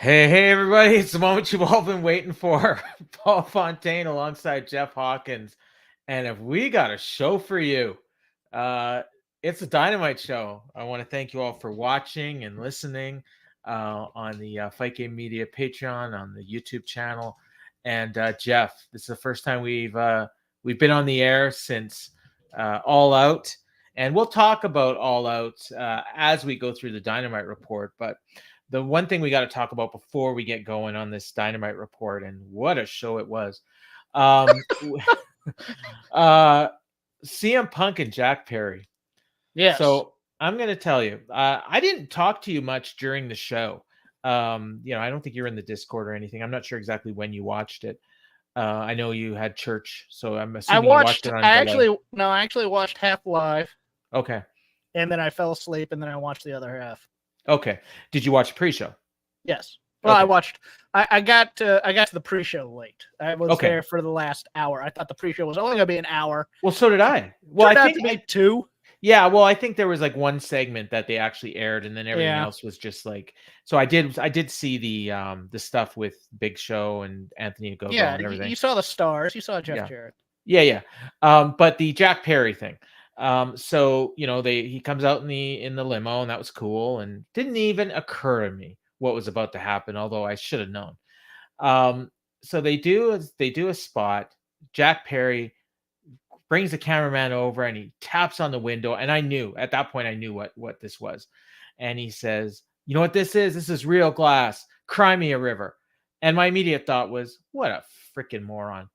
Hey, everybody. It's the moment you've all been waiting for. Paul Fontaine alongside Jeff Hawkins. And if we got a show for you, it's a Dynamite show. I want to thank you all for watching and listening on the Fight Game Media Patreon, on the YouTube channel. And Jeff, this is the first time we've been on the air since All Out. And we'll talk about All Out as we go through the Dynamite report. But the one thing we got to talk about before we get going on this Dynamite report, and what a show it was. CM Punk and Jack Perry. Yes. So I'm going to tell you, I didn't talk to you much during the show. I don't think you're in the Discord or anything. I'm not sure exactly when you watched it. I know you had church, so I'm assuming you watched it on delay. I actually watched half live. Okay. And then I fell asleep, and then I watched the other half. Okay. Did you watch pre-show? Yes. Well, okay. I got to the pre-show late. I was there for the last hour. I thought the pre-show was only going to be an hour. Well, so did I. Well, I think to be 2. Yeah, well, I think there was like one segment that they actually aired, and then everything else was just like. So I did see the stuff with Big Show and Anthony Ogogo and everything. You saw the stars. You saw Jeff Jarrett. Yeah. But the Jack Perry thing. So he comes out in the limo, and that was cool, and didn't even occur to me what was about to happen, although I should have known. So they do a spot. Jack Perry brings the cameraman over, and he taps on the window, and at that point I knew what this was. And he says, "You know what this is? This is real glass. Cry me a river." And my immediate thought was, what a freaking moron.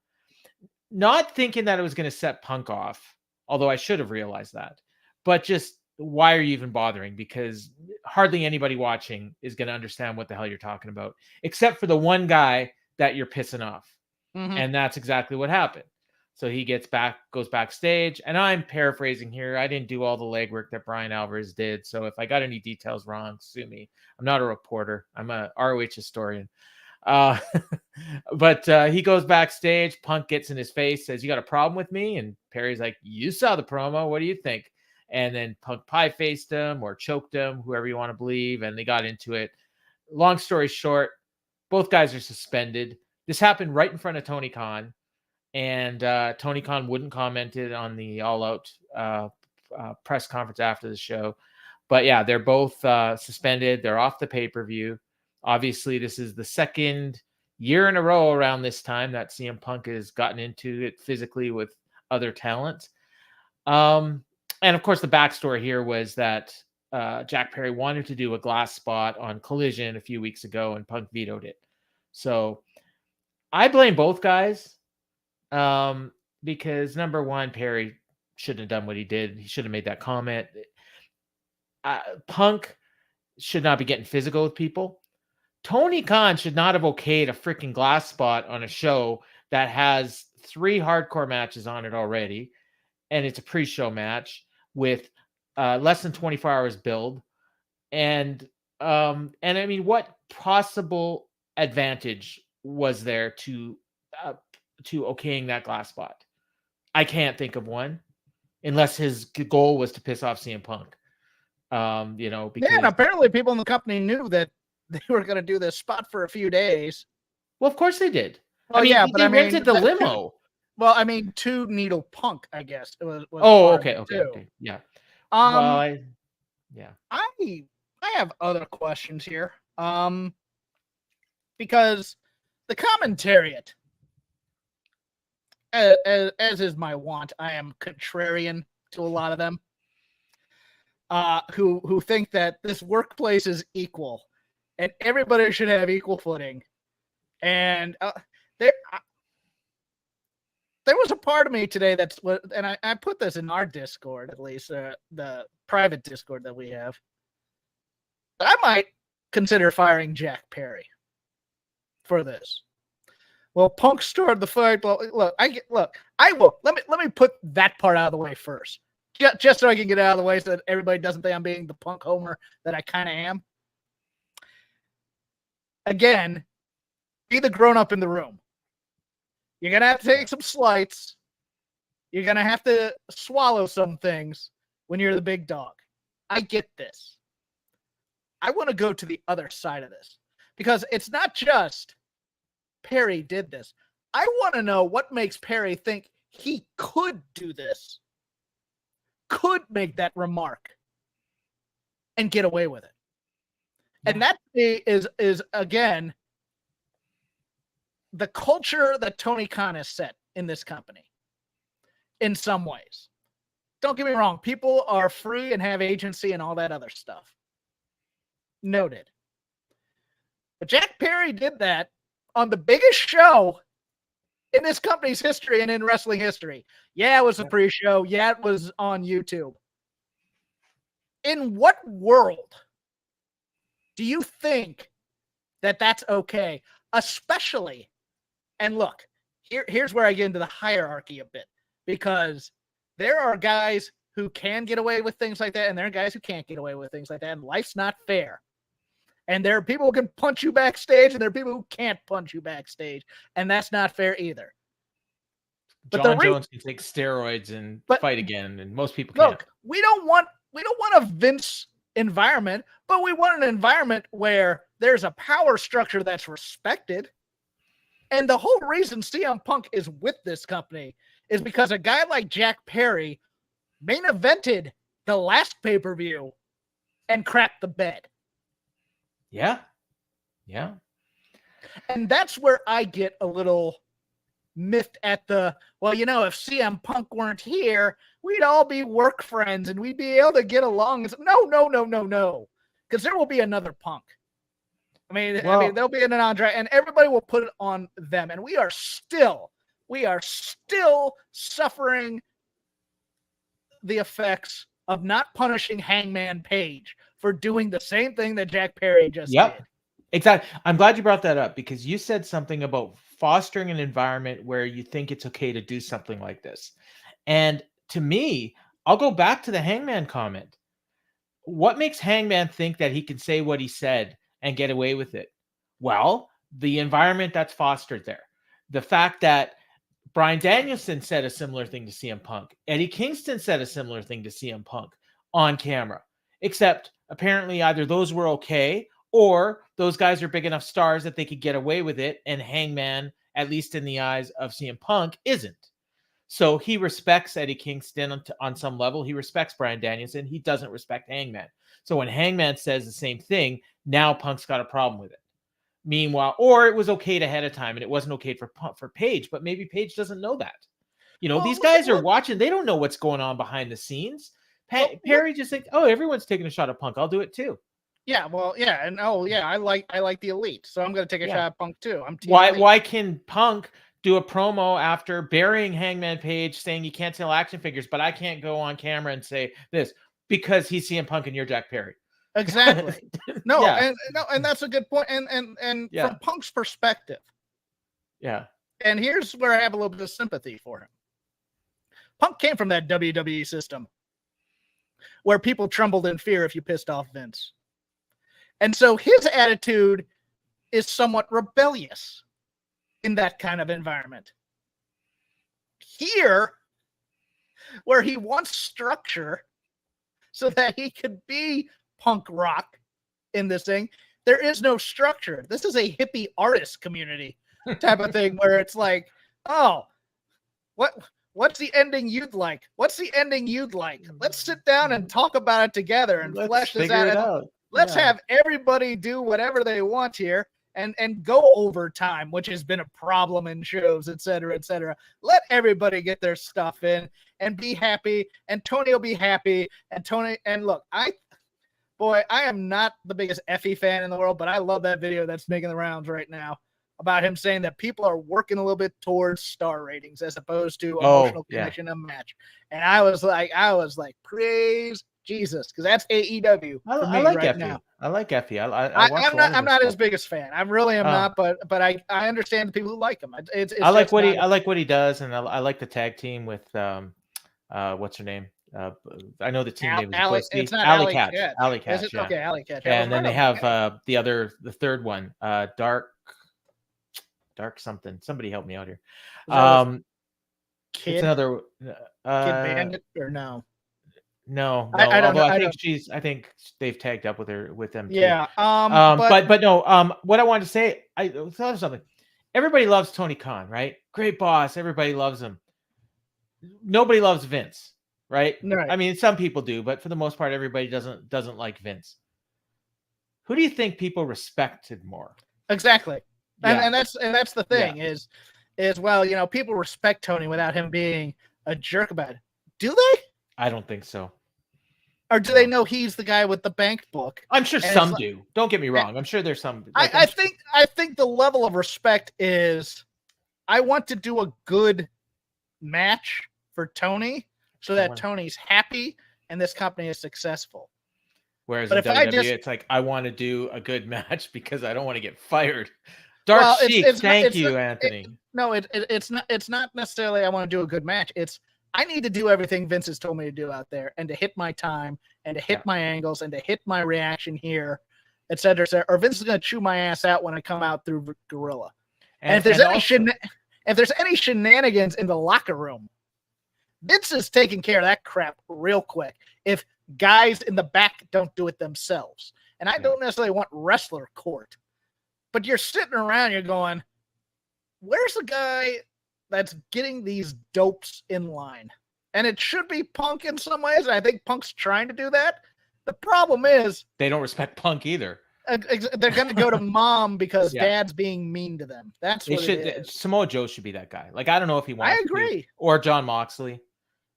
Not thinking that it was going to set Punk off, although I should have realized that. But just, why are you even bothering? Because hardly anybody watching is going to understand what the hell you're talking about, except for the one guy that you're pissing off. Mm-hmm. And that's exactly what happened. So he goes backstage, and I'm paraphrasing here. I didn't do all the legwork that Brian Alvarez did. So if I got any details wrong, sue me. I'm not a reporter. I'm a ROH historian. But he goes backstage. Punk gets in his face, says, "You got a problem with me?" And Perry's like, "You saw the promo. What do you think?" And then Punk pie-faced him or choked him, whoever you want to believe, and they got into it. Long story short, both guys are suspended. This happened right in front of Tony Khan, and Tony Khan wouldn't comment on the All Out press conference after the show. But yeah, they're both suspended. They're off the pay-per-view. Obviously, this is the second year in a row around this time that CM Punk has gotten into it physically with other talent. And of course, the backstory here was that Jack Perry wanted to do a glass spot on Collision a few weeks ago, and Punk vetoed it. So I blame both guys because, number one, Perry shouldn't have done what he did. He should have made that comment. Punk should not be getting physical with people. Tony Khan should not have okayed a freaking glass spot on a show that has 3 hardcore matches on it already, and it's a pre-show match with less than 24 hours build. And I mean, what possible advantage was there to okaying that glass spot? I can't think of one, unless his goal was to piss off CM Punk. Because and apparently people in the company knew that they were going to do this spot for a few days. Well, of course they did. Well, they rented the limo. Well, I mean, to Needle Punk, I guess. It was okay. Yeah. I have other questions here. Because the commentariat, as is my wont, I am contrarian to a lot of them, who think that this workplace is equal and everybody should have equal footing. And there was a part of me today and I put this in our Discord, at least the private Discord that we have, I might consider firing Jack Perry for this. Well, Punk started the fight. Well, I will. Let me put that part out of the way first, just so I can get it out of the way, so that everybody doesn't think I'm being the Punk homer that I kind of am. Again, be the grown up in the room. You're gonna have to take some slights. You're gonna have to swallow some things when you're the big dog. I get this. I want to go to the other side of this, Because it's not just Perry did this. I want to know what makes Perry think he could do this, could make that remark and get away with it. Yeah. And that is again, the culture that Tony Khan has set in this company in some ways. Don't get me wrong. People are free and have agency and all that other stuff. Noted. But Jack Perry did that on the biggest show in this company's history and in wrestling history. Yeah, it was a pre-show. Yeah, it was on YouTube. In what world do you think that that's okay? Especially, and look, here's where I get into the hierarchy a bit, because there are guys who can get away with things like that, and there are guys who can't get away with things like that, and life's not fair. And there are people who can punch you backstage, and there are people who can't punch you backstage, and that's not fair either. But John Jones can take steroids and fight again, and most people can't. Look, we don't want a Vince environment, but we want an environment where there's a power structure that's respected. And the whole reason CM Punk is with this company is because a guy like Jack Perry main evented the last pay-per-view and crapped the bed. Yeah. Yeah. And that's where I get a little miffed at the, well, you know, if CM Punk weren't here, we'd all be work friends and we'd be able to get along. No. Because there will be another Punk. I mean, there'll be an Andre, and everybody will put it on them. And we are still suffering the effects of not punishing Hangman Page for doing the same thing that Jack Perry just did. Exactly. I'm glad you brought that up, because you said something about fostering an environment where you think it's okay to do something like this. And to me, I'll go back to the Hangman comment. What makes Hangman think that he can say what he said and get away with it? Well, the environment that's fostered there. The fact that Bryan Danielson said a similar thing to CM Punk. Eddie Kingston said a similar thing to CM Punk on camera. Except apparently either those were okay, or those guys are big enough stars that they could get away with it, and Hangman, at least in the eyes of CM Punk, isn't. So he respects Eddie Kingston on some level. He respects Bryan Danielson. He doesn't respect Hangman. So when Hangman says the same thing, now Punk's got a problem with it. Meanwhile, or it was okay ahead of time, and it wasn't okay for Page, but maybe Page doesn't know that. You know, these guys are watching. They don't know what's going on behind the scenes. Perry just thinks, oh, everyone's taking a shot at Punk. I'll do it too. Yeah, well, yeah, and I like the Elite, so I'm going to take a shot at Punk too. Why can Punk do a promo after burying Hangman Page, saying you can't sell action figures, but I can't go on camera and say this because he's CM Punk and you're Jack Perry? Exactly. And that's a good point. And from Punk's perspective, and here's where I have a little bit of sympathy for him. Punk came from that WWE system where people trembled in fear if you pissed off Vince. And so his attitude is somewhat rebellious in that kind of environment. Here, where he wants structure so that he could be punk rock in this thing, there is no structure. This is a hippie artist community type of thing where it's like, oh, what's the ending you'd like? What's the ending you'd like? Let's sit down and talk about it together and flesh this out. Let's have everybody do whatever they want here and go overtime, which has been a problem in shows, et cetera, et cetera. Let everybody get their stuff in and be happy, and Tony will be happy. And look, I am not the biggest Effie fan in the world, but I love that video that's making the rounds right now about him saying that people are working a little bit towards star ratings as opposed to emotional connection in a match. And I was like, praise Jesus, because that's AEW for me like right Effie. now. I like Effie. I'm not his biggest fan. I really am not, but I understand the people who like him. I like what he does, and I like the tag team with what's her name? I know the team name is it's not Alley Catch. Catch. Alley Catch. Is it? Okay, Alley Catch. And then they have the third one, Dark something. Somebody help me out here. Kid? It's another Kid Bandit or no? No. I don't know. I think they've tagged up with them too. Yeah. But no. What I wanted to say, I thought of something. Everybody loves Tony Khan, right? Great boss. Everybody loves him. Nobody loves Vince, right? Right. I mean, some people do, but for the most part, everybody doesn't like Vince. Who do you think people respected more? Exactly. Yeah. And that's the thing is well, you know, people respect Tony without him being a jerk about it. Do they? I don't think so. Or do they know he's the guy with the bank book? I'm sure some do. Don't get me wrong. I'm sure there's some. I think the level of respect is, I want to do a good match for Tony so that Tony's happy and this company is successful. Whereas in WWE, it's like, I want to do a good match because I don't want to get fired. Dark Sheik, thank you, Anthony. It's not necessarily I want to do a good match. It's I need to do everything Vince has told me to do out there and to hit my time and to hit my angles and to hit my reaction here, et cetera, et cetera. Or Vince is going to chew my ass out when I come out through Gorilla. And if there's any shenanigans in the locker room, Vince is taking care of that crap real quick. If guys in the back don't do it themselves. And I don't necessarily want wrestler court. But you're sitting around, you're going, where's the guy that's getting these dopes in line? And it should be Punk in some ways. I think Punk's trying to do that. The problem is they don't respect Punk either. They're going to go to mom because dad's being mean to them. That's what it is. Samoa Joe should be that guy. Like, I don't know if he wants I agree. Or Jon Moxley.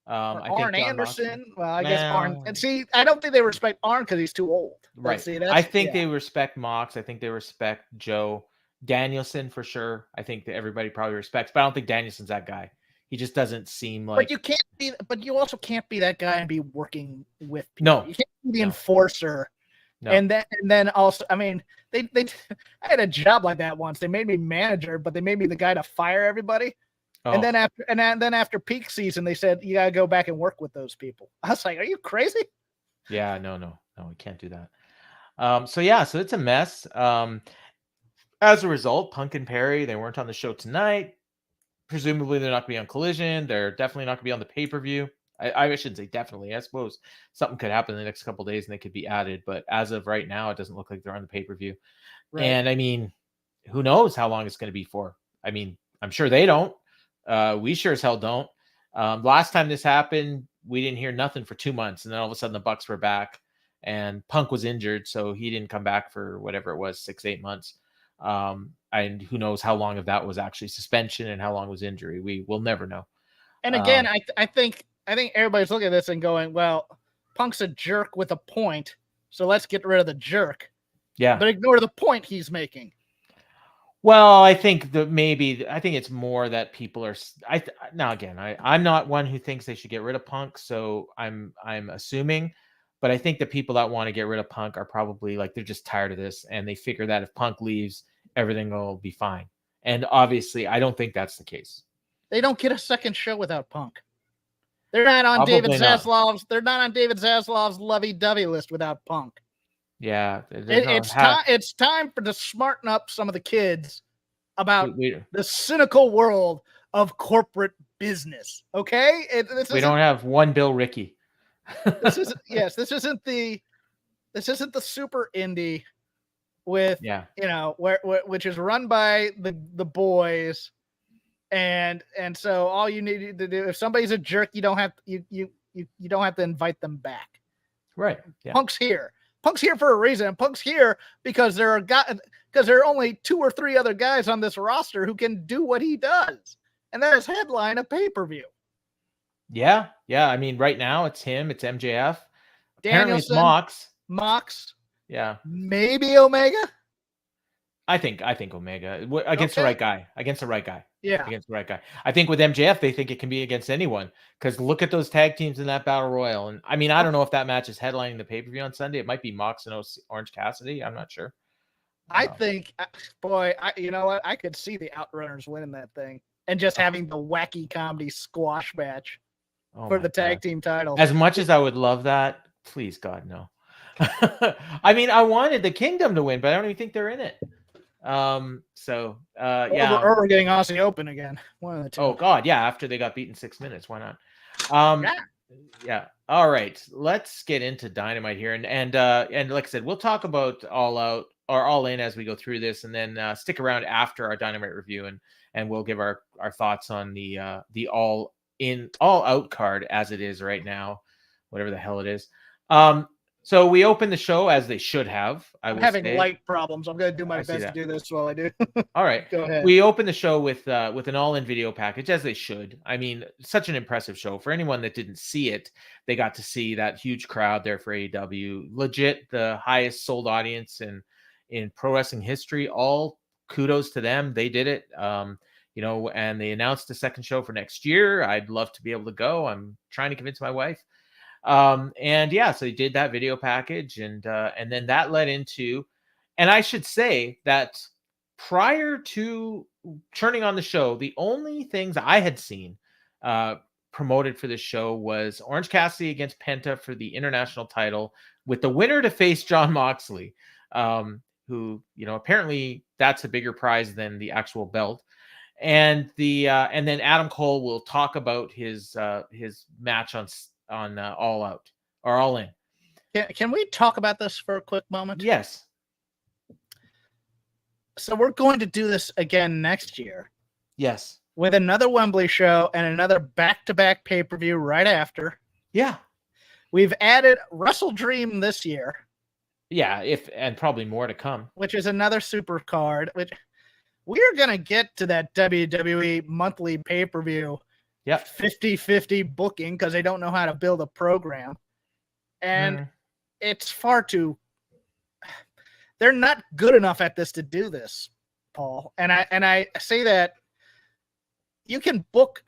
Arn Anderson. Well, I guess Arn. And see, I don't think they respect Arn because he's too old. Right. See, I think they respect Mox. I think they respect Joe. Danielson for sure. I think that everybody probably respects, but I don't think Danielson's that guy. He just doesn't seem like. But you also can't be that guy and be working with people. No, you can't be the enforcer. No. And then also, I mean, I had a job like that once. They made me manager, but they made me the guy to fire everybody. Oh. And then after peak season, they said you gotta go back and work with those people. I was like, are you crazy? Yeah, no, we can't do that. So it's a mess. As a result, Punk and Perry, they weren't on the show tonight. Presumably, they're not going to be on Collision. They're definitely not going to be on the pay-per-view. I shouldn't say definitely. I suppose something could happen in the next couple of days and they could be added. But as of right now, it doesn't look like they're on the pay-per-view. Right. And, I mean, who knows how long it's going to be for. I mean, I'm sure they don't. We sure as hell don't. Last time this happened, we didn't hear nothing for 2 months. And then all of a sudden, the Bucks were back. And Punk was injured, so he didn't come back for whatever it was, 6-8 months. And who knows how long of that was actually suspension and how long was injury. We will never know. And again, I think everybody's looking at this and going, well, Punk's a jerk with a point, so let's get rid of the jerk. Yeah. But ignore the point he's making. Well, I think it's more that people are. I'm not one who thinks they should get rid of Punk, so I'm assuming. But I think the people that want to get rid of Punk are probably like, they're just tired of this, and they figure that if Punk leaves, everything will be fine. And obviously, I don't think that's the case. They don't get a second show without Punk. They're not on David Zaslav's. They're not on David Zaslav's lovey-dovey list without Punk. Yeah, it's time to smarten up some of the kids about the cynical world of corporate business. Okay, we don't have one Bill Rickey. This isn't the super indie with which is run by the boys, and so all you need to do, if somebody's a jerk, you don't have to invite them back. Right. Yeah. Punk's here for a reason. And Punk's here because there are only 2 or 3 other guys on this roster who can do what he does, and that is headline a pay-per-view. Yeah. I mean, right now it's him. It's MJF. Apparently it's Mox. Yeah. Maybe Omega. I think Omega against the right guy. Yeah. Against the right guy. I think with MJF, they think it can be against anyone, because look at those tag teams in that Battle Royal. And I mean, I don't know if that match is headlining the pay-per-view on Sunday. It might be Mox and Orange Cassidy. I'm not sure. I think, you know what? I could see the Outrunners winning that thing and just having the wacky comedy squash match for the tag team titles. As much as I would love that, please, God, no. I mean, I wanted the Kingdom to win, but I don't even think they're in it. Yeah. Or we're getting Aussie Open again. One of the two. Oh God, yeah. After they got beaten 6 minutes, why not? Yeah. All right. Let's get into Dynamite here, and like I said, we'll talk about All Out or All In as we go through this, and then stick around after our Dynamite review, and we'll give our thoughts on the All Out card as it is right now, whatever the hell it is. So we open the show as they should have. I'm having light problems. I'm going to do my best to do this while I do. All right. Go ahead. We open the show with an all-in video package, as they should. I mean, such an impressive show. For anyone that didn't see it, they got to see that huge crowd there for AEW. Legit, the highest sold audience in pro wrestling history. All kudos to them. They did it. And they announced a second show for next year. I'd love to be able to go. I'm trying to convince my wife. So they did that video package, and then that led into, and I should say that prior to turning on the show, the only things I had seen promoted for this show was Orange Cassidy against Penta for the international title, with the winner to face Jon Moxley, who, apparently that's a bigger prize than the actual belt. And and then Adam Cole will talk about his match on All Out or All In. Can we talk about this for a quick moment? Yes. So we're going to do this again next year. Yes. With another Wembley show and another back-to-back pay-per-view right after. Yeah. We've added Wrestle Dream this year. Yeah, and probably more to come. Which is another super card, which we're going to get to that WWE monthly pay-per-view. Yeah. 50-50 booking because they don't know how to build a program. And it's far too... They're not good enough at this to do this, Paul. And I say that you can book.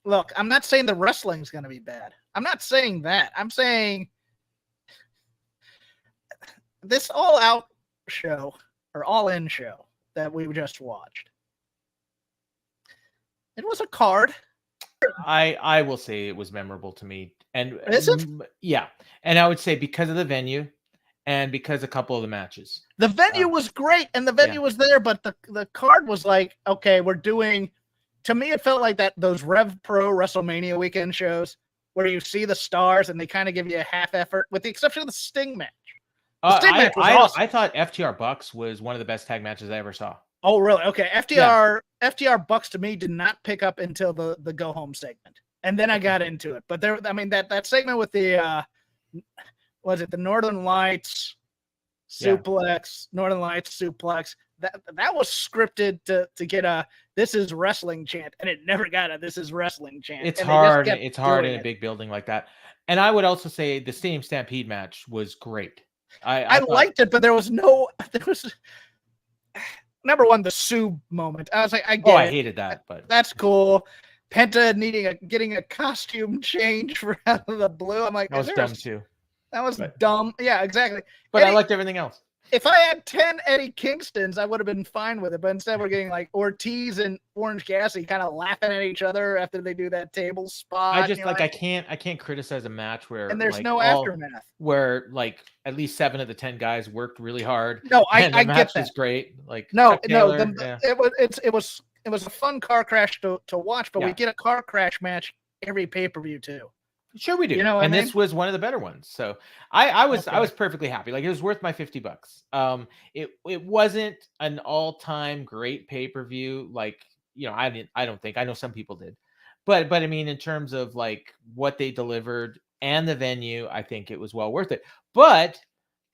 Look, I'm not saying the wrestling's going to be bad. I'm not saying that. I'm saying this All Out show or All In show that we just watched. It was a card. I will say it was memorable to me. And is it? Yeah. And I would say because of the venue. And because a couple of the matches. The venue was great, and the venue was there, but the card was like, okay, we're doing... To me, it felt like those Rev Pro WrestleMania weekend shows where you see the stars and they kind of give you a half effort, with the exception of the Sting match. The Sting match was awesome. I thought FTR Bucks was one of the best tag matches I ever saw. Oh, really? Okay. FTR Bucks to me did not pick up until the go home segment. And then I got into it. But that segment with the... was it the Northern Lights suplex? Northern Lights suplex. That was scripted to get a "This is wrestling" chant, and it never got a "This is wrestling" chant. It's hard. It's hard in a big building like that. And I would also say the Stadium Stampede match was great. I liked it, but there was number one, the Sue moment. I was like, I hated that, but that's cool. Penta getting a costume change for out of the blue. I'm like, that was dumb too. That was dumb. Yeah, exactly. But I liked everything else. If I had 10 Eddie Kingstons, I would have been fine with it. But instead, we're getting like Ortiz and Orange Cassidy kind of laughing at each other after they do that table spot. I just I can't criticize a match where there's no aftermath. Where at least 7 of the 10 guys worked really hard. No, I get that. The match was great. It was a fun car crash to watch. But we get a car crash match every pay-per-view too. Sure we do. This was one of the better ones. So I was perfectly happy. Like, it was worth my $50. It wasn't an all-time great pay-per-view. Like, I don't think. I know some people did. But I mean, in terms of like what they delivered and the venue, I think it was well worth it. But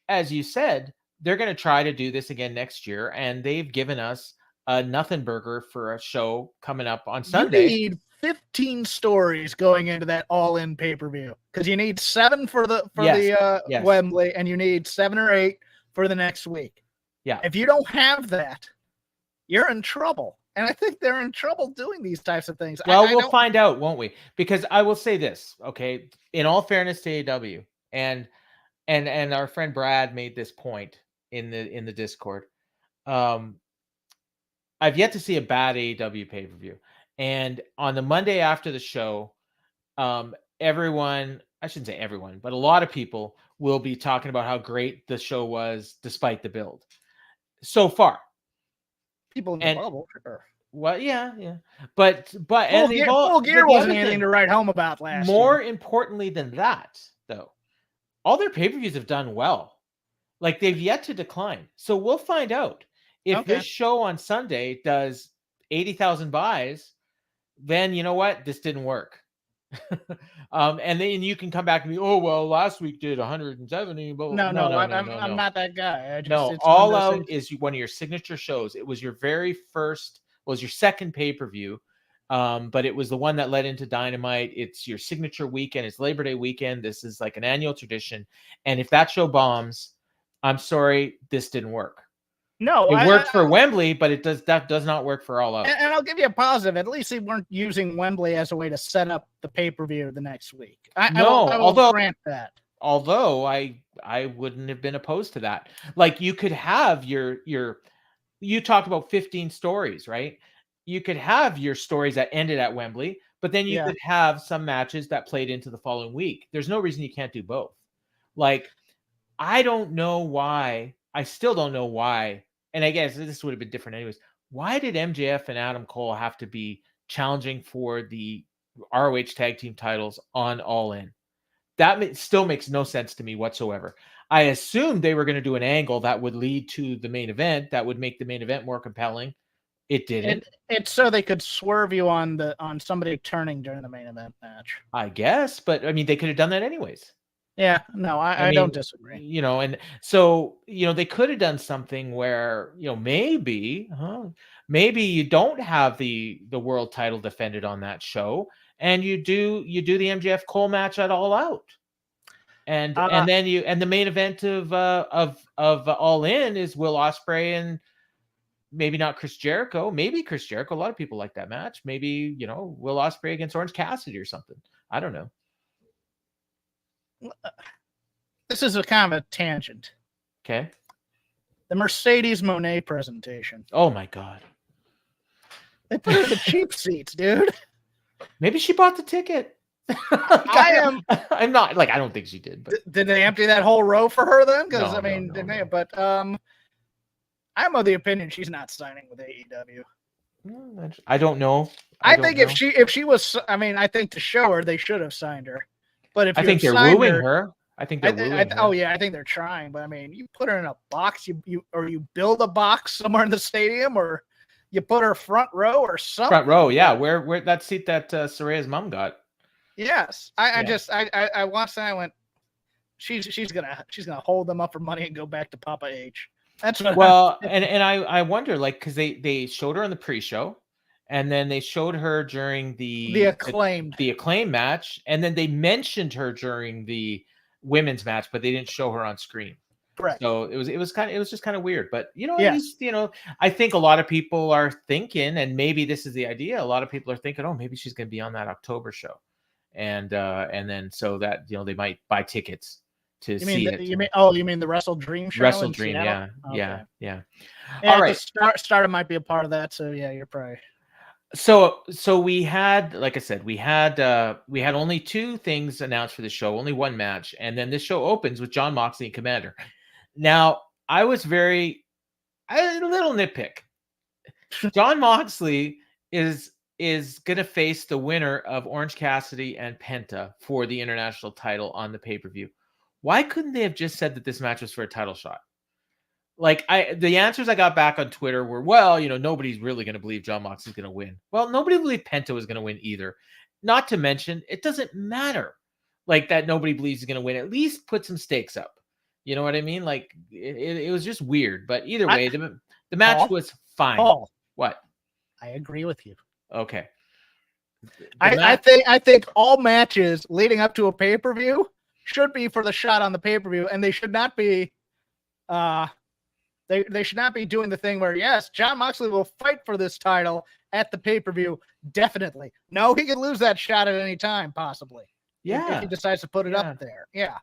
as you said, they're going to try to do this again next year, and they've given us a nothing burger for a show coming up on Sunday. You need 15 stories going into that all-in pay-per-view, because you need 7 for the Wembley, and you need 7 or 8 for the next week. Yeah. If you don't have that, you're in trouble. And I think they're in trouble doing these types of things. Well, we'll find out, won't we? Because I will say this, okay? In all fairness to AEW, and our friend Brad made this point in the Discord. I've yet to see a bad AEW pay-per-view. And on the Monday after the show, everyone, I shouldn't say everyone, but a lot of people will be talking about how great the show was despite the build so far. People in the bubble. Sure. Well, yeah. But Full Gear, Full Gear but the wasn't other anything thing, to write home about last more year. importantly than that, though, all their pay-per-views have done well. Like, they've yet to decline. So we'll find out. If Okay. this show on Sunday does 80,000 buys, then you know what? This didn't work. And then you can come back and be, oh, well, last week did 170. But No, I'm no. not that guy. No, It's one of All those Out things. is one of your signature shows. It was your very first, was your second pay-per-view. But it was the one that led into Dynamite. It's your signature weekend. It's Labor Day weekend. This is like an annual tradition. And if that show bombs, I'm sorry, this didn't work. No, It worked for Wembley, but that does not work for All Out. And I'll give you a positive. At least they weren't using Wembley as a way to set up the pay-per-view the next week. I will grant that. Although I wouldn't have been opposed to that. Like, you could have you talked about 15 stories, right? You could have your stories that ended at Wembley, but then you could have some matches that played into the following week. There's no reason you can't do both. Like, I don't know why. I still don't know why. And I guess this would have been different anyways. Why did MJF and Adam Cole have to be challenging for the ROH tag team titles on All In? That still makes no sense to me whatsoever. I assumed they were going to do an angle that would lead to the main event, that would make the main event more compelling. It didn't. It's so they could swerve you on somebody turning during the main event match, I guess, but I mean, they could have done that anyways. Yeah, no, I don't disagree. You know, and so, you know, they could have done something where, you know, maybe you don't have the world title defended on that show, and you do the MJF Cole match at All Out. And then the main event of All In is Will Ospreay and maybe not Chris Jericho. Maybe Chris Jericho. A lot of people like that match. Maybe, you know, Will Ospreay against Orange Cassidy or something. I don't know. This is a kind of a tangent. Okay. The Mercedes Moné presentation. Oh my God. They put her in the cheap seats, dude. Maybe she bought the ticket. I'm not, like, I don't think she did. But did they empty that whole row for her then? Because no, I mean, no. But I'm of the opinion she's not signing with AEW. I don't know. I think if she was, I mean, I think to show her they should have signed her. But if I think they're wooing her. I think they're wooing her. Oh yeah, I think they're trying. But I mean, you put her in a box, you build a box somewhere in the stadium, or you put her front row or something. Front row, yeah. Where that seat that Saraya's mom got. Yes, I watched that. I went, she's gonna hold them up for money and go back to Papa H. That's what. And I wonder, like, because they showed her on the pre-show, and then they showed her during the acclaimed match, and then they mentioned her during the women's match, but they didn't show her on screen. Correct. So it was just kind of weird. But you know, at least, you know, I think a lot of people are thinking, and maybe this is the idea. A lot of people are thinking, oh, maybe she's going to be on that October show, and then so that, you know, they might buy tickets to see it. You mean the Wrestle Dream show? Wrestle Dream, yeah. All right, the Starter might be a part of that. So yeah, you're probably. So we had, like I said, we had only two things announced for the show, only one match, and then this show opens with Jon Moxley and Commander. Now, I was a little nitpick. Jon Moxley is going to face the winner of Orange Cassidy and Penta for the international title on the pay-per-view. Why couldn't they have just said that this match was for a title shot? Like, the answers I got back on Twitter were, well, you know, nobody's really going to believe Jon Moxley's going to win. Well, nobody believed Penta was going to win either. Not to mention, it doesn't matter, like, that nobody believes he's going to win. At least put some stakes up. You know what I mean? Like, it was just weird. But either way, the match was fine. Paul, what? I agree with you. Okay. I think all matches leading up to a pay-per-view should be for the shot on the pay-per-view, and they should not be they should not be doing the thing where, yes, Jon Moxley will fight for this title at the pay-per-view. Definitely. No, he could lose that shot at any time, possibly. Yeah. If he decides to put it up there. Yeah.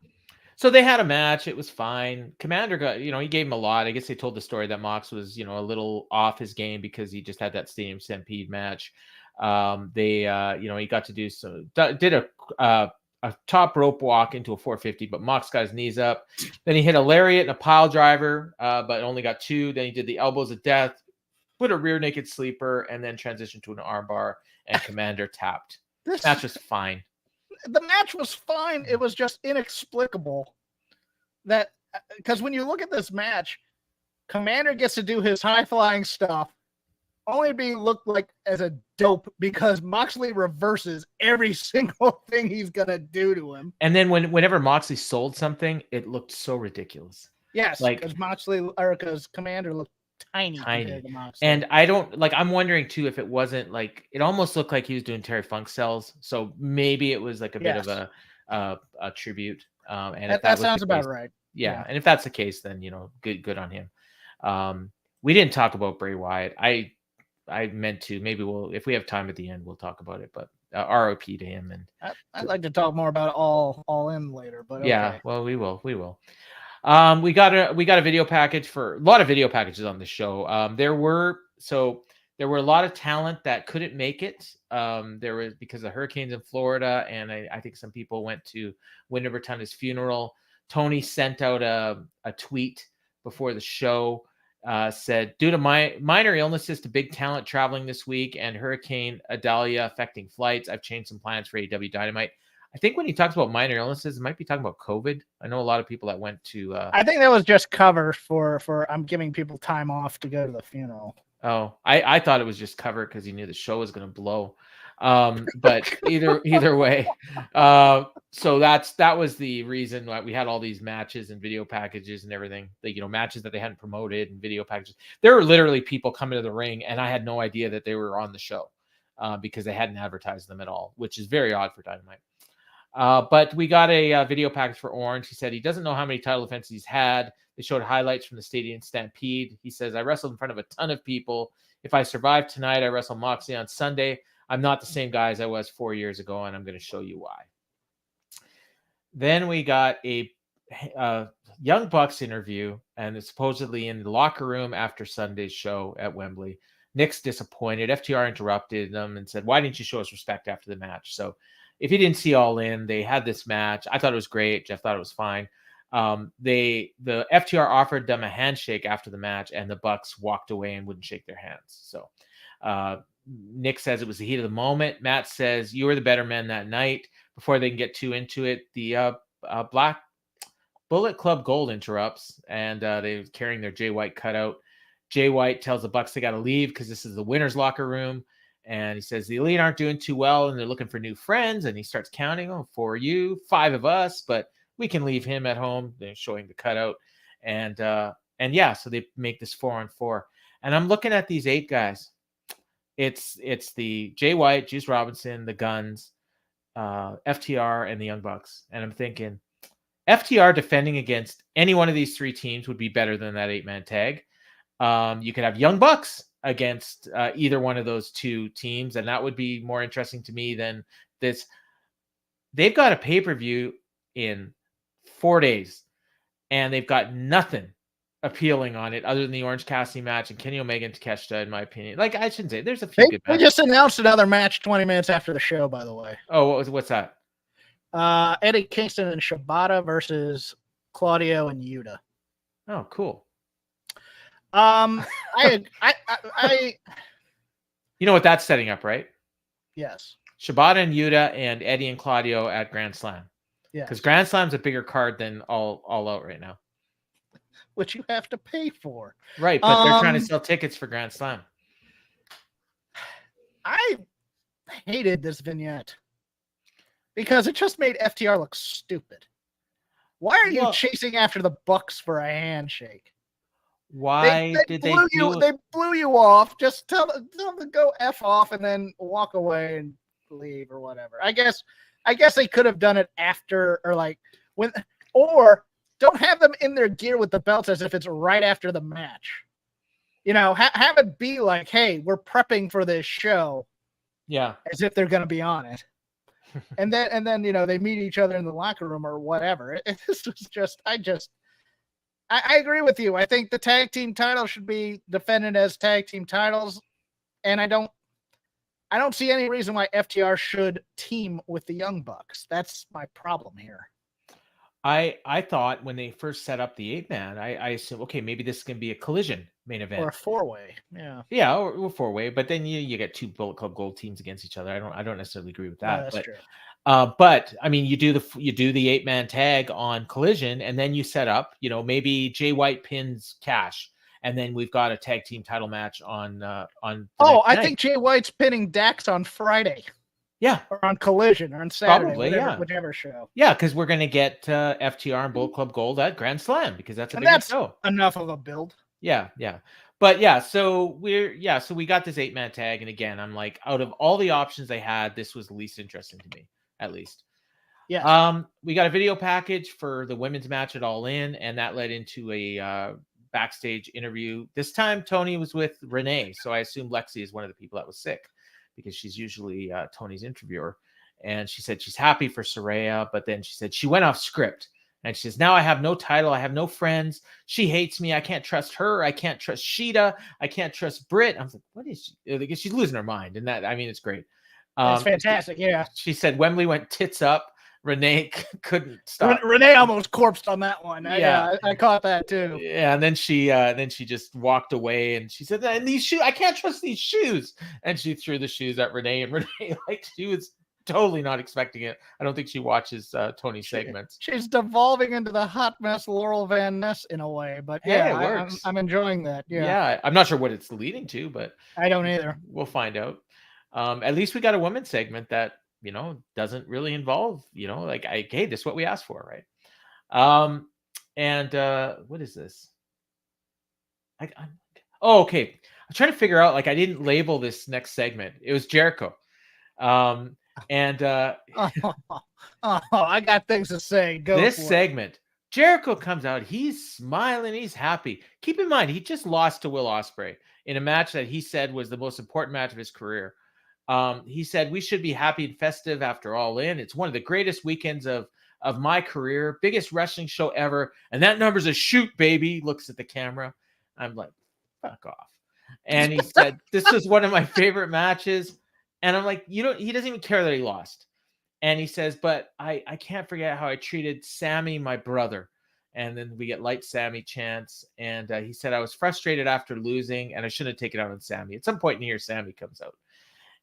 So they had a match. It was fine. Commander got, you know, he gave him a lot. I guess they told the story that Mox was, you know, a little off his game because he just had that Stadium Stampede match. You know, he got to did a top rope walk into a 450, but Mox got his knees up. Then he hit a lariat and a pile driver, but only got two. Then he did the elbows of death, put a rear naked sleeper, and then transition to an armbar, and Commander tapped. This Match was fine. The match was fine. It was just inexplicable that, because when you look at this match, Commander gets to do his high flying stuff, only being looked like as a dope because Moxley reverses every single thing he's gonna do to him. And then whenever Moxley sold something, it looked so ridiculous. Yes, like because Commander looked tiny compared to Moxley. And I don't like. I'm wondering too if it wasn't like it almost looked like he was doing Terry Funk sells. So maybe it was like a bit of a tribute. And that sounds about right. Yeah, and if that's the case, then good on him. We didn't talk about Bray Wyatt. I meant to. Maybe if we have time at the end, we'll talk about it. But ROP to him. And I'd like to talk more about all in later. But okay. Yeah, well, we will. We got a video package for a lot of video packages on the show. There were a lot of talent that couldn't make it. There was because of hurricanes in Florida, and I think some people went to Wyndham Rotunda's funeral. Tony sent out a tweet before the show. Said, due to minor illnesses to big talent traveling this week and Hurricane Idalia affecting flights, I've changed some plans for AEW Dynamite. I think when he talks about minor illnesses, it might be talking about COVID. I know a lot of people that went to. I think that was just cover for I'm giving people time off to go to the funeral. Oh, I thought it was just cover because he knew the show was going to blow. But either way, so that was the reason why we had all these matches and video packages and everything. Matches that they hadn't promoted and video packages. There were literally people coming to the ring, and I had no idea that they were on the show because they hadn't advertised them at all, which is very odd for Dynamite. But we got a video package for Orange. He said he doesn't know how many title defenses he's had. They showed highlights from the Stadium Stampede. He says, I wrestled in front of a ton of people. If I survive tonight, I wrestle Moxley on Sunday. I'm not the same guy as I was 4 years ago, and I'm going to show you why. Then we got a Young Bucks interview, and it's supposedly in the locker room after Sunday's show at Wembley. Nick's disappointed. FTR interrupted them and said, why didn't you show us respect after the match? So if you didn't see All In, they had this match. I thought it was great. Jeff thought it was fine. The FTR offered them a handshake after the match, and the Bucks walked away and wouldn't shake their hands. So Nick says it was the heat of the moment. Matt says you were the better man that night. Before they can get too into it, the Black Bullet Club Gold interrupts, and they were carrying their Jay White cutout. Jay White tells the Bucks they got to leave because this is the winner's locker room. And he says the Elite aren't doing too well, and they're looking for new friends. And he starts counting, 4 you, 5 of us, but we can leave him at home. They're showing the cutout, and yeah, so they make this 4-on-4. And I'm looking at these 8 guys. It's the Jay White, Juice Robinson, the Guns, FTR, and the Young Bucks. And I'm thinking FTR defending against any one of these 3 teams would be better than that 8-man tag. You could have Young Bucks against either one of those 2 teams, and that would be more interesting to me than this. They've got a pay-per-view in 4 days, and they've got nothing appealing on it other than the Orange Cassidy match and Kenny Omega and Takeshita, in my opinion. Like, I shouldn't say there's a few good matches. They just announced another match 20 minutes after the show, by the way. Oh, what's that? Eddie Kingston and Shibata versus Claudio and Yuta. Oh, cool. I you know what that's setting up, right? Yes. Shibata and Yuta and Eddie and Claudio at Grand Slam. Yeah. Because Grand Slam's a bigger card than all out right now. Which you have to pay for. Right, but they're trying to sell tickets for Grand Slam. I hated this vignette because it just made FTR look stupid. Why are you chasing after the Bucks for a handshake? Why did they do it? They blew you off. Just tell them to go F off and then walk away and leave or whatever. I guess they could have done it after or don't have them in their gear with the belts as if it's right after the match. Have it be like, hey, we're prepping for this show. Yeah. As if they're going to be on it. and then they meet each other in the locker room or whatever. This was just, I agree with you. I think the tag team title should be defended as tag team titles. And I don't see any reason why FTR should team with the Young Bucks. That's my problem here. I thought when they first set up the 8-man, I assumed, okay, maybe this is going to be a collision main event. Or a 4-way. Yeah. Yeah, or 4-way, but then you get 2 Bullet Club Gold teams against each other. I don't necessarily agree with that. That's true. But I mean, you do the 8-man tag on Collision, and then you set up, maybe Jay White pins Cash, and then we've got a tag team title match on. I think Jay White's pinning Dax on Friday. Yeah, or on Collision, or on Saturday, probably, whichever show. Yeah, because we're gonna get FTR and Bullet Club Gold at Grand Slam because that's a big show. Enough of a build. Yeah. But yeah, so we got this 8-man tag, and again, I'm like, out of all the options they had, this was the least interesting to me, at least. Yeah. We got a video package for the women's match at All In, and that led into a backstage interview. This time, Tony was with Renee, so I assume Lexi is one of the people that was sick because she's usually Tony's interviewer. And she said she's happy for Saraya, but then she said she went off script. And she says, now I have no title. I have no friends. She hates me. I can't trust her. I can't trust Sheeta. I can't trust Britt. I was like, what is she? Because she's losing her mind. And it's great. That's fantastic. Yeah. She said Wembley went tits up. Renee couldn't stop. Renee almost corpsed on that one. I caught that too. Yeah. And then she just walked away, and she said, and these shoes, I can't trust these shoes. And she threw the shoes at Renee, and Renee, she was totally not expecting it. I don't think she watches Tony's segments. She's devolving into the hot mess Laurel Van Ness in a way, but yeah, it works. I'm enjoying that. Yeah, I'm not sure what it's leading to, but I don't either. We'll find out. At least we got a women's segment that doesn't really involve hey, this is what we asked for, right? And what is this? Okay. I'm trying to figure out. I didn't label this next segment. It was Jericho. And I got things to say. This segment, Jericho comes out, he's smiling, he's happy. Keep in mind, he just lost to Will Ospreay in a match that he said was the most important match of his career. He said, we should be happy and festive after All In. It's one of the greatest weekends of my career, biggest wrestling show ever. And that number's a shoot, baby. Looks at the camera. I'm like, fuck off. And he said, this was one of my favorite matches. And I'm like, he doesn't even care that he lost. And he says, but I can't forget how I treated Sammy, my brother. And then we get light Sammy chants. And he said, I was frustrated after losing, and I shouldn't have taken it out on Sammy. At some point in here, Sammy comes out.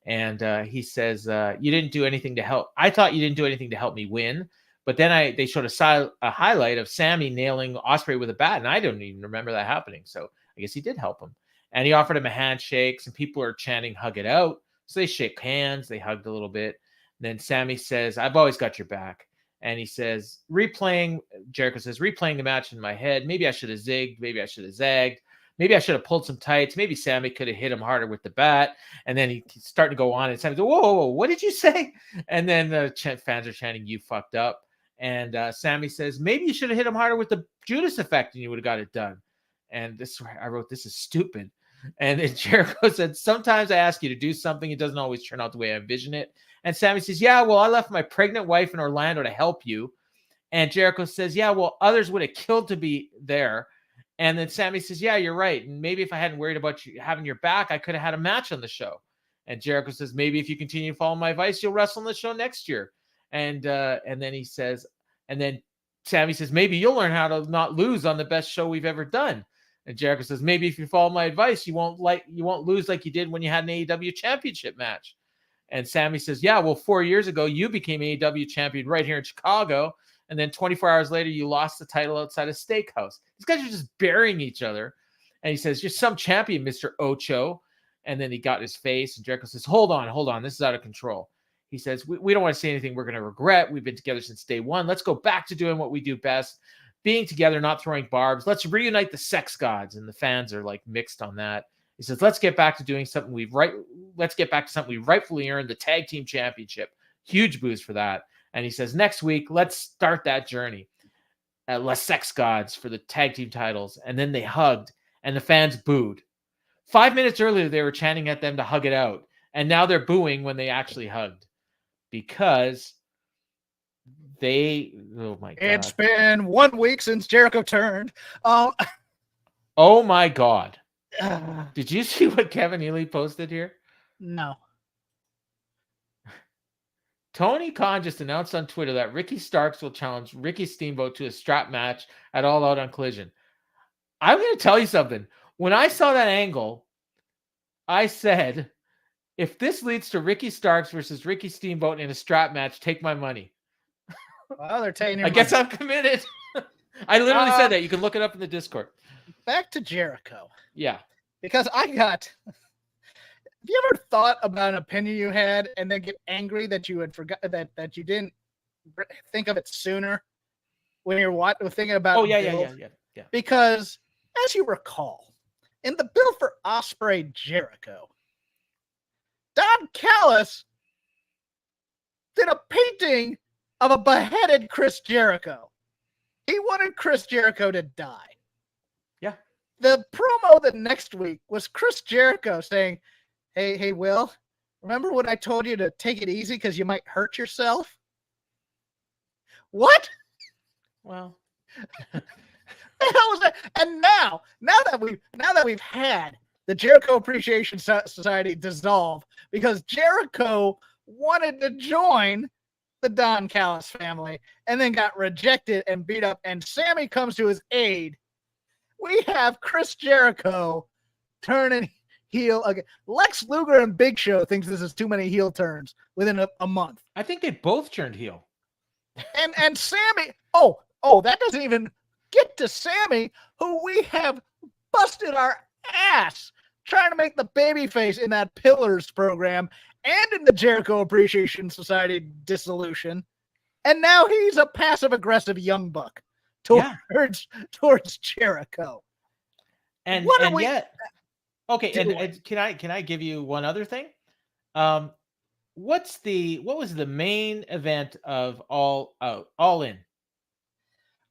And he says, you didn't do anything to help. I thought you didn't do anything to help me win. But then they showed a highlight of Sammy nailing Ospreay with a bat. And I don't even remember that happening. So I guess he did help him. And he offered him a handshake. Some people are chanting, hug it out. So they shake hands. They hugged a little bit. And then Sammy says, I've always got your back. And he says, Jericho says, replaying the match in my head. Maybe I should have zigged. Maybe I should have zagged. Maybe I should have pulled some tights. Maybe Sammy could have hit him harder with the bat. And then he's starting to go on. And Sammy goes, whoa, what did you say? And then the fans are chanting, you fucked up. And Sammy says, maybe you should have hit him harder with the Judas effect and you would have got it done. And I wrote, this is stupid. And then Jericho said, sometimes I ask you to do something. It doesn't always turn out the way I envision it. And Sammy says, yeah, well, I left my pregnant wife in Orlando to help you. And Jericho says, yeah, well, others would have killed to be there. And then Sammy says, yeah, you're right. And maybe if I hadn't worried about you having your back, I could have had a match on the show. And Jericho says, maybe if you continue to follow my advice, you'll wrestle on the show next year. And then he says, and then Sammy says, maybe you'll learn how to not lose on the best show we've ever done. And Jericho says, maybe if you follow my advice, you won't lose like you did when you had an AEW championship match. And Sammy says, yeah, well, 4 years ago, you became AEW champion right here in Chicago. And then 24 hours later, you lost the title outside a steakhouse. These guys are just burying each other. And he says, you're some champion, Mr. Ocho. And then he got his face. And Jericho says, hold on. This is out of control. He says, we don't want to say anything we're going to regret. We've been together since day one. Let's go back to doing what we do best. Being together, not throwing barbs. Let's reunite the sex gods. And the fans are mixed on that. He says, let's get back to doing something we rightfully earned, the tag team championship. Huge boost for that. And he says, next week, let's start that journey. Les Sex Gods for the tag team titles. And then they hugged and the fans booed. 5 minutes earlier, they were chanting at them to hug it out. And now they're booing when they actually hugged. Because oh my God. It's been 1 week since Jericho turned. Oh my God. Did you see what Kevin Ely posted here? No. Tony Khan just announced on Twitter that Ricky Starks will challenge Ricky Steamboat to a strap match at All Out on Collision. I'm going to tell you something. When I saw that angle, I said, if this leads to Ricky Starks versus Ricky Steamboat in a strap match, take my money. Well, they're taking your I guess money. I'm committed. I literally said that. You can look it up in the Discord. Back to Jericho. Yeah. Because have you ever thought about an opinion you had and then get angry that you had forgot that you didn't think of it sooner when you're thinking about? Oh yeah. Because as you recall, in the bill for Ospreay Jericho, Don Callis did a painting of a beheaded Chris Jericho. He wanted Chris Jericho to die. Yeah. The promo the next week was Chris Jericho saying, Hey, Will, remember when I told you to take it easy because you might hurt yourself? What? Well, the hell was that? And now that we've had the Jericho Appreciation Society dissolve because Jericho wanted to join the Don Callis family and then got rejected and beat up, and Sammy comes to his aid, we have Chris Jericho turning heel again. Lex Luger and Big Show thinks this is too many heel turns within a month. I think they both turned heel. And Sammy, that doesn't even get to Sammy, who we have busted our ass trying to make the babyface in that Pillars program and in the Jericho Appreciation Society dissolution. And now he's a passive-aggressive young buck towards Jericho. And okay, and can I give you one other thing? What was the main event of All In?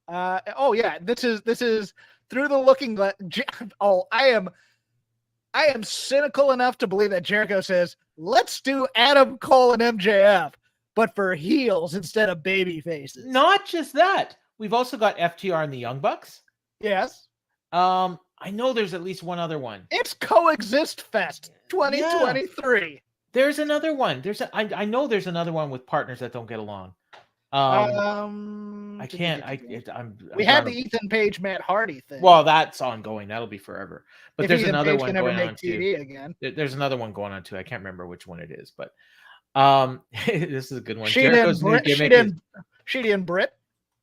This is Through the Looking Glass. I am cynical enough to believe that Jericho says, let's do Adam Cole and MJF, but for heels instead of baby faces. Not just that. We've also got FTR and the Young Bucks. Yes. I know there's at least one other one. It's Coexist Fest 2023. Yeah. There's another one. I know there's another one with partners that don't get along. I can't. We had the Ethan Page, Matt Hardy thing. Well, that's ongoing. That'll be forever. But there's another one going on too. Again. There's another one going on too. I can't remember which one it is, but this is a good one. Sheedy and Britt.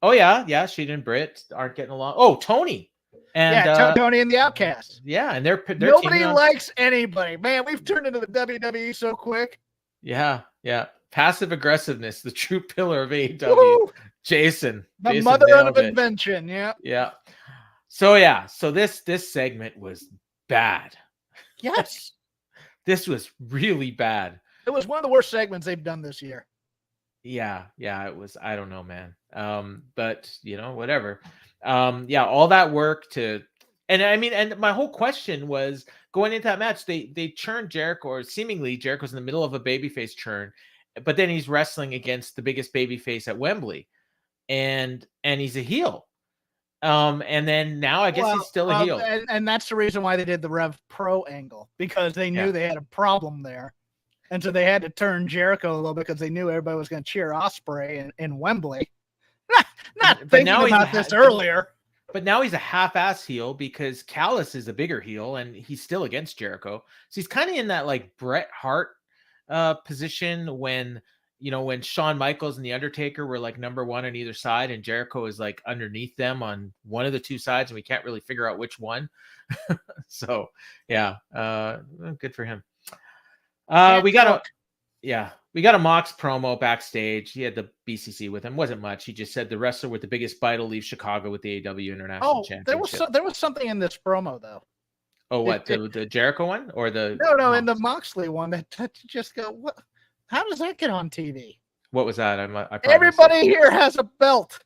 Oh yeah. Sheedy and Britt aren't getting along. Oh, Tony. And Tony and the Outcast. Yeah, and they're nobody likes anybody. Man, we've turned into the WWE so quick. Yeah. Passive aggressiveness, the true pillar of AEW. Woo! Jason, mother of invention. Yeah. So this segment was bad. Yes. This was really bad. It was one of the worst segments they've done this year. Yeah, it was. I don't know, man. But whatever. All that work and my whole question was going into that match, they churned Jericho, or seemingly Jericho's in the middle of a babyface churn, but then he's wrestling against the biggest babyface at Wembley, and he's a heel. And then now I guess he's still a heel. And that's the reason why they did the Rev Pro angle, because they knew they had a problem there. And so they had to turn Jericho a little bit because they knew everybody was going to cheer Ospreay in Wembley. Not thinking about this earlier. But now he's a half-ass heel because Callis is a bigger heel and he's still against Jericho. So he's kind of in that like Bret Hart position when Shawn Michaels and The Undertaker were like number one on either side and Jericho is like underneath them on one of the two sides and we can't really figure out which one. So yeah, good for him. We got a Mox promo backstage. He had the BCC with him. Wasn't much. He just said the wrestler with the biggest bite will leave Chicago with the AEW International Championship. There was something in this promo though. Oh, what the Jericho one or the no in the Moxley one that just go what? How does that get on TV? What was that? Everybody here has a belt.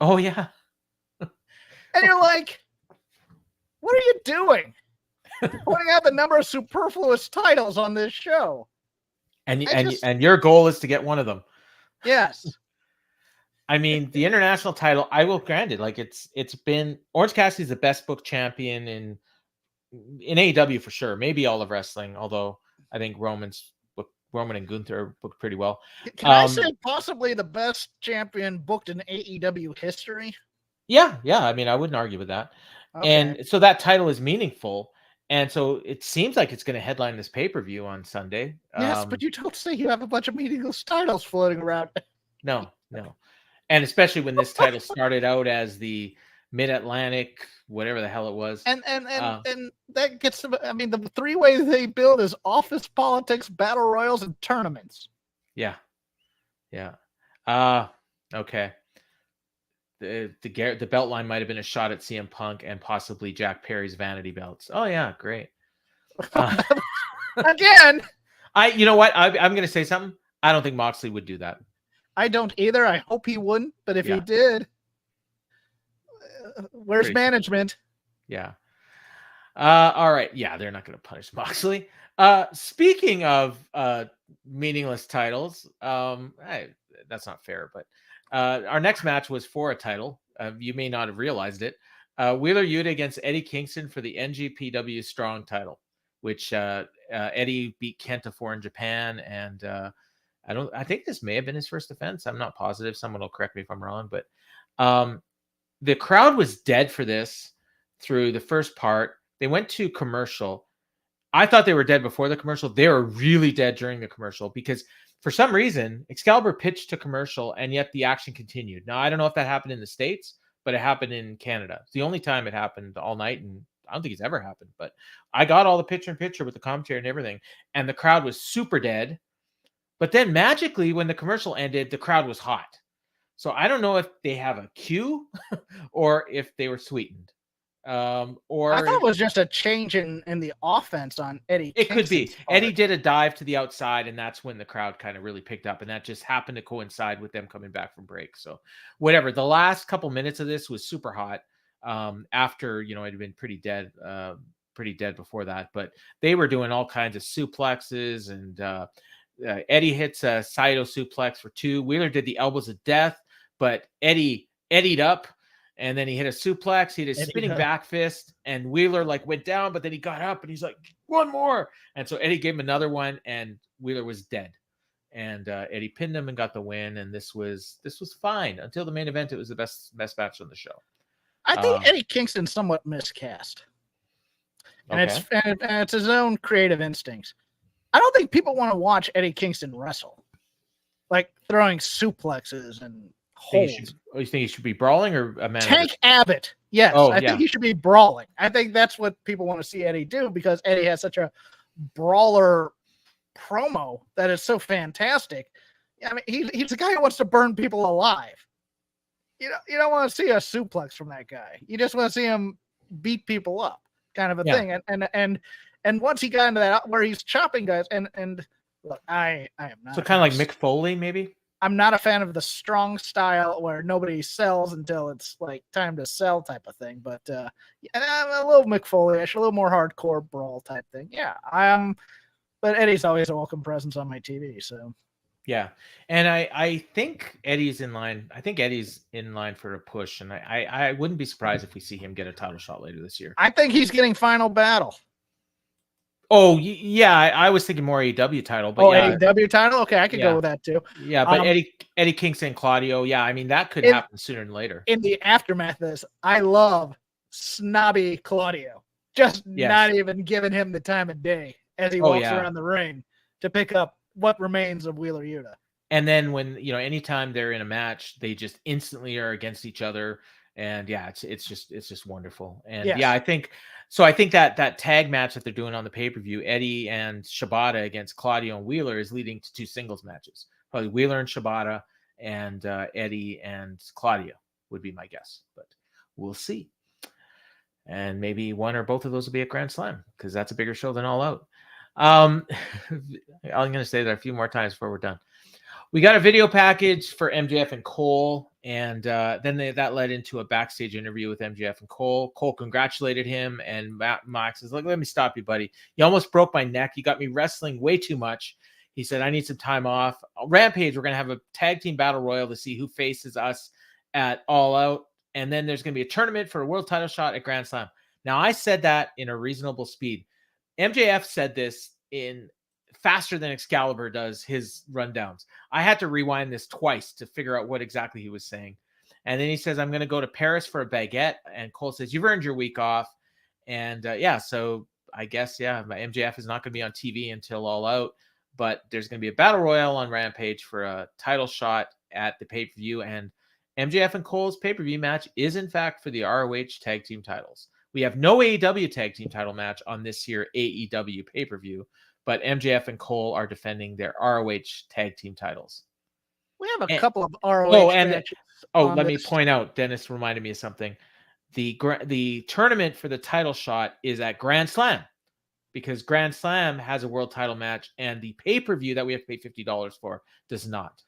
Oh yeah. And you're like, what are you doing? Pointing out the number of superfluous titles on this show. And your goal is to get one of them. Yes. I mean, the international title, I will grant it. Like it's been Orange Cassidy's the best booked champion in AEW for sure. Maybe all of wrestling, although I think Roman and Gunther booked pretty well. Can I say possibly the best champion booked in AEW history? Yeah. I mean, I wouldn't argue with that. Okay. And so that title is meaningful. And so it seems like it's going to headline this pay-per-view on Sunday. Yes, but you don't say you have a bunch of meaningless titles floating around. No. And especially when this title started out as the Mid-Atlantic, whatever the hell it was. And that gets to, I mean, the three ways they build is office politics, battle royals, and tournaments. Yeah. Okay. The belt line might have been a shot at CM Punk and possibly Jack Perry's vanity belts. Oh yeah, great. Again, you know what? I'm going to say something. I don't think Moxley would do that. I don't either. I hope he wouldn't. But if he did, where's management? Yeah. All right. Yeah, they're not going to punish Moxley. Speaking of meaningless titles, that's not fair. But our next match was for a title. You may not have realized it. Wheeler Yuta against Eddie Kingston for the NGPW Strong title, which Eddie beat Kenta for in Japan, and I think this may have been his first defense. I'm not positive. Someone will correct me if I'm wrong, but the crowd was dead for this through the first part. They went to commercial. I thought they were dead before the commercial. They were really dead during the commercial because for some reason Excalibur pitched to commercial and yet the action continued. Now, I don't know if that happened in the States, but it happened in Canada. It's the only time it happened all night, and I don't think it's ever happened, but I got all the picture-in-picture with the commentary and everything, and the crowd was super dead. But then magically, when the commercial ended, the crowd was hot. So I don't know if they have a cue or if they were sweetened. Or I thought it was just a change in the offense on Eddie. It could be. Eddie did a dive to the outside, and that's when the crowd kind of really picked up, and that just happened to coincide with them coming back from break. So whatever. The last couple minutes of this was super hot. After it had been pretty dead before that, but they were doing all kinds of suplexes, and Eddie hits a Saito suplex for 2. Wheeler did the elbows of death, but Eddie eddied up, and then he hit a suplex. He did a spinning back fist, and Wheeler went down, but then he got up and he's like, one more. And so Eddie gave him another one, and Wheeler was dead. And Eddie pinned him and got the win. And this was fine until the main event. It was the best match on the show. I think Eddie Kingston's somewhat miscast, and it's his own creative instincts. I don't think people want to watch Eddie Kingston wrestle, like throwing suplexes and holds. You think he should be brawling or a man? Tank Abbott. Yes, I think he should be brawling. I think that's what people want to see Eddie do because Eddie has such a brawler promo that is so fantastic. I mean, he's a guy who wants to burn people alive. You don't want to see a suplex from that guy. You just want to see him beat people up, kind of a thing. And once he got into that where he's chopping guys, and look, I am not. So kind of like Mick Foley, maybe. I'm not a fan of the strong style where nobody sells until it's like time to sell type of thing. But I'm a little Mick Foley-ish, a little more hardcore brawl type thing. Yeah, I am. But Eddie's always a welcome presence on my TV. So. Yeah, and I think Eddie's in line. I think Eddie's in line for a push, and I wouldn't be surprised if we see him get a title shot later this year. I think he's getting Final Battle. Oh yeah, I was thinking more AEW title. But AEW title. Okay, I could go with that too. Yeah, but Eddie Kingston, Claudio. Yeah, I mean that could happen sooner than later. In the aftermath of this, I love snobby Claudio, just not even giving him the time of day as he walks around the ring to pick up what remains of Wheeler Yuta. And then when anytime they're in a match, they just instantly are against each other, and it's just wonderful. And I think that tag match that they're doing on the pay-per-view, Eddie and Shibata against Claudio and Wheeler, is leading to 2 singles matches. Probably Wheeler and Shibata, and Eddie and Claudio would be my guess, but we'll see. And maybe one or both of those will be at Grand Slam because that's a bigger show than All Out. I'm going to say that a few more times before we're done. We got a video package for MJF and Cole, and then that led into a backstage interview with MJF and Cole. Cole congratulated him, and Max is like, let me stop you, buddy. You almost broke my neck. You got me wrestling way too much. He said, I need some time off. Rampage, we're going to have a tag team battle royal to see who faces us at All Out, and then there's going to be a tournament for a world title shot at Grand Slam. Now, I said that in a reasonable speed. MJF said this in faster than Excalibur does his rundowns. I had to rewind this twice to figure out what exactly he was saying. And then he says, I'm going to go to Paris for a baguette. And Cole says, you've earned your week off. And so I guess, my MJF is not going to be on TV until All Out, but there's going to be a battle royal on Rampage for a title shot at the pay-per-view. And MJF and Cole's pay-per-view match is in fact for the ROH tag team titles. We have no AEW tag team title match on this year AEW pay-per-view, but MJF and Cole are defending their ROH tag team titles. We have a couple of ROH matches. Let me point out, Dennis reminded me of something. The tournament for the title shot is at Grand Slam, because Grand Slam has a world title match, and the pay-per-view that we have to pay $50 for does not.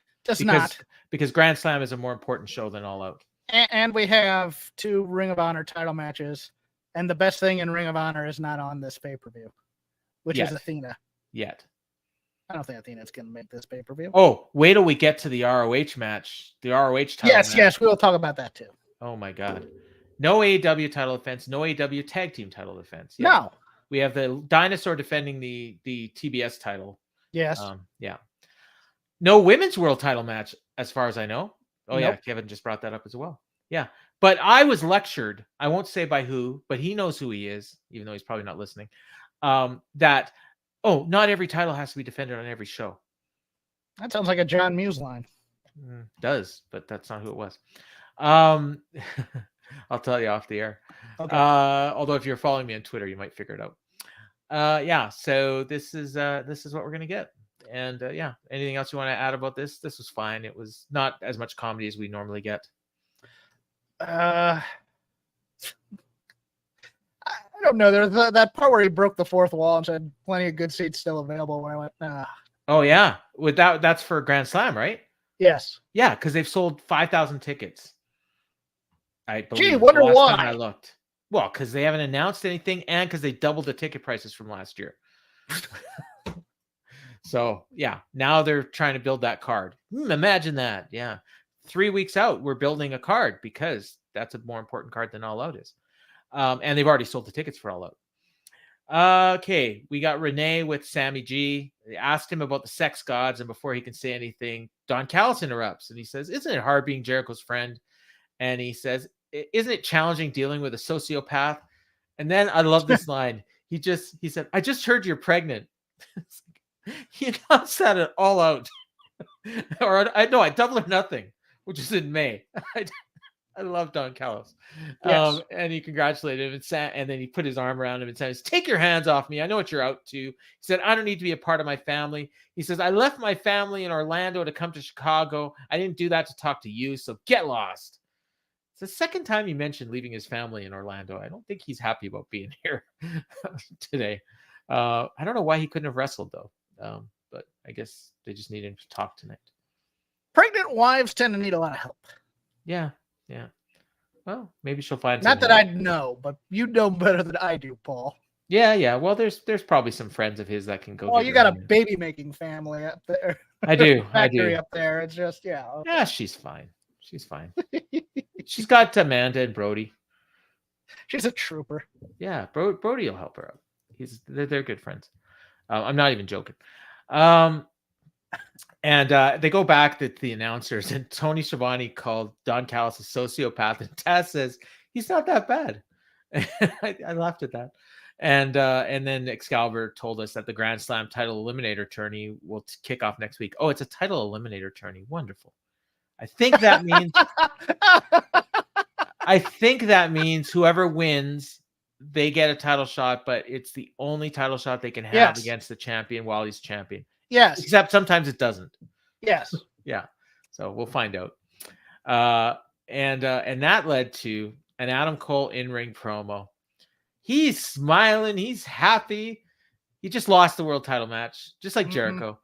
Because Grand Slam is a more important show than All Out. And we have 2 Ring of Honor title matches, and the best thing in Ring of Honor is not on this pay-per-view, which is Athena. Yet. I don't think Athena's going to make this pay-per-view. Oh, wait till we get to the ROH match. The ROH title match. Yes, we will talk about that too. Oh my God. No AEW title defense, no AEW tag team title defense. Yeah. No. We have the Dinosaur defending the TBS title. Yes. No women's world title match, as far as I know. Oh, nope. Yeah. Kevin just brought that up as well. Yeah. But I was lectured, I won't say by who, but he knows who he is, even though he's probably not listening, that, not every title has to be defended on every show. That sounds like a John Muse line. Does, but that's not who it was. I'll tell you off the air. Okay. Although if you're following me on Twitter, you might figure it out. So this is what we're gonna get. And anything else you want to add about this? This was fine. It was not as much comedy as we normally get. I don't know. There's that part where he broke the fourth wall and said plenty of good seats still available. When I went, Oh yeah, that's for Grand Slam, right? Yes. Yeah, because they've sold 5,000 tickets. I believe. Gee, wonder why. Time I looked. Well, because they haven't announced anything, and because they doubled the ticket prices from last year. So now they're trying to build that card. Imagine that. Yeah, 3 weeks out, we're building a card because that's a more important card than All Out is. And they've already sold the tickets for All Out. Okay, we got Renee with Sammy G. They asked him about the sex gods, and before he can say anything, Don Callis interrupts, and he says, "Isn't it hard being Jericho's friend?" And he says, "Isn't it challenging dealing with a sociopath?" And then I love this line. He said, "I just heard you're pregnant." He announced that at All Out, I Double or Nothing, which is in May. I love Don Callis. Yes. And he congratulated him, and then he put his arm around him and says, "Take your hands off me. I know what you're out to." He said, "I don't need to be a part of my family." He says, "I left my family in Orlando to come to Chicago. I didn't do that to talk to you, so get lost." It's the second time he mentioned leaving his family in Orlando. I don't think he's happy about being here today. I don't know why he couldn't have wrestled, though. But I guess they just need him to talk tonight. Pregnant wives tend to need a lot of help. Yeah. Well, maybe she'll find. Not that I know, but you know better than I do, Paul. Yeah. Well, there's probably some friends of his that can go. Oh, you got a baby making family up there. I do. Factory up there. It's just Okay. Yeah, she's fine. She's got Amanda and Brody. She's a trooper. Yeah, Brody will help her out. They're good friends. I'm not even joking. And they go back to the announcers, and Tony Schiavone called Don Callis a sociopath, and Taz says he's not that bad. I laughed at that. And then Excalibur told us that the Grand Slam title eliminator tourney will kick off next week. Oh, it's a title eliminator tourney. Wonderful. I think that means whoever wins, they get a title shot, but it's the only title shot they can have against the champion while he's champion. Yes. Except sometimes it doesn't. Yes. Yeah. So we'll find out. And that led to an Adam Cole in-ring promo. He's smiling. He's happy. He just lost the world title match, just like Jericho.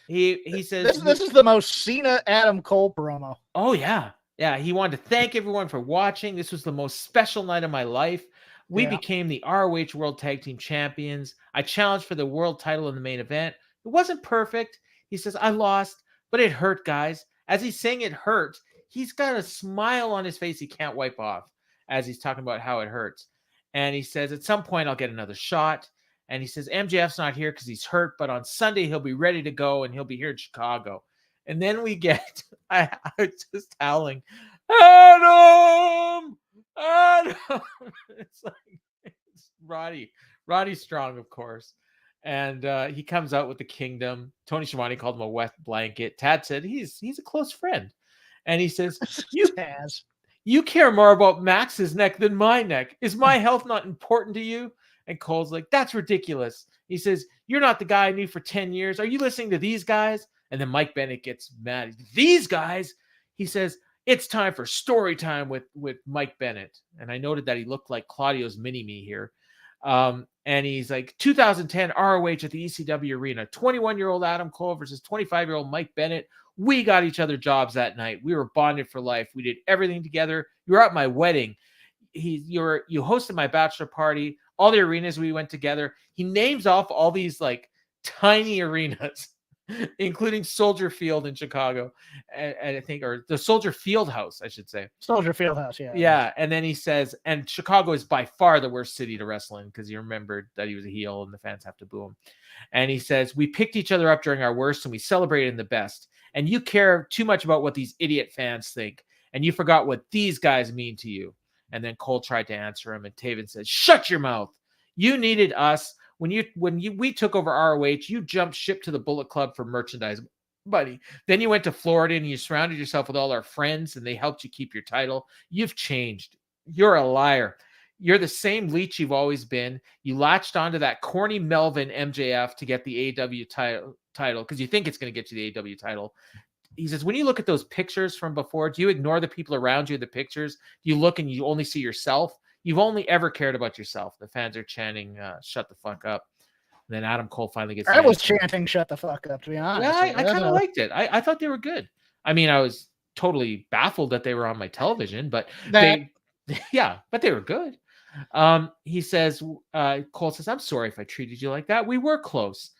He says this is the most Cena Adam Cole promo. Oh yeah. Yeah. He wanted to thank everyone for watching. This was the most special night of my life. We became the ROH World Tag Team Champions. I challenged for the world title in the main event. It wasn't perfect. He says, I lost, but it hurt, guys. As he's saying it hurt, he's got a smile on his face he can't wipe off as he's talking about how it hurts. And he says, at some point, I'll get another shot. And he says, MJF's not here because he's hurt, but on Sunday, he'll be ready to go, and he'll be here in Chicago. And then we get, I was just howling. Adam. It's like it's Roddy Strong, of course. And he comes out with the Kingdom. Tony Schiavone called him a wet blanket. Tad said he's a close friend. And he says, you care more about Max's neck than my neck. Is my health not important to you? And Cole's like, that's ridiculous. He says, you're not the guy I knew for 10 years. Are you listening to these guys? And then Mike Bennett gets mad. These guys? He says, it's time for story time with Mike Bennett. And I noted that he looked like Claudio's mini-me here. And he's like, 2010 ROH at the ECW Arena. 21-year-old Adam Cole versus 25-year-old Mike Bennett. We got each other jobs that night. We were bonded for life. We did everything together. You were at my wedding. You hosted my bachelor party. All the arenas we went together. He names off all these like tiny arenas, including Soldier Field in Chicago, and I think, or the Soldier Field House, I should say. Soldier Field House, yeah. Yeah, and then he says, and Chicago is by far the worst city to wrestle in because he remembered that he was a heel and the fans have to boo him. And he says, we picked each other up during our worst and we celebrated in the best. And you care too much about what these idiot fans think, and you forgot what these guys mean to you. And then Cole tried to answer him, and Taven said, shut your mouth. You needed us. We took over ROH, you jumped ship to the Bullet Club for merchandise, buddy. Then you went to Florida and you surrounded yourself with all our friends and they helped you keep your title. You've changed. You're a liar. You're the same leech you've always been. You latched onto that corny Melvin MJF to get the AEW title because you think it's going to get you the AEW title. He says, when you look at those pictures from before, do you ignore the people around you in the pictures? Do you look and you only see yourself? You've only ever cared about yourself. The fans are chanting, shut the fuck up. And then Adam Cole finally gets... I was chanting shut the fuck up, to be honest. Yeah, I kind of liked it. I thought they were good. I mean, I was totally baffled that they were on my television, but they were good. He says, Cole says, I'm sorry if I treated you like that. We were close.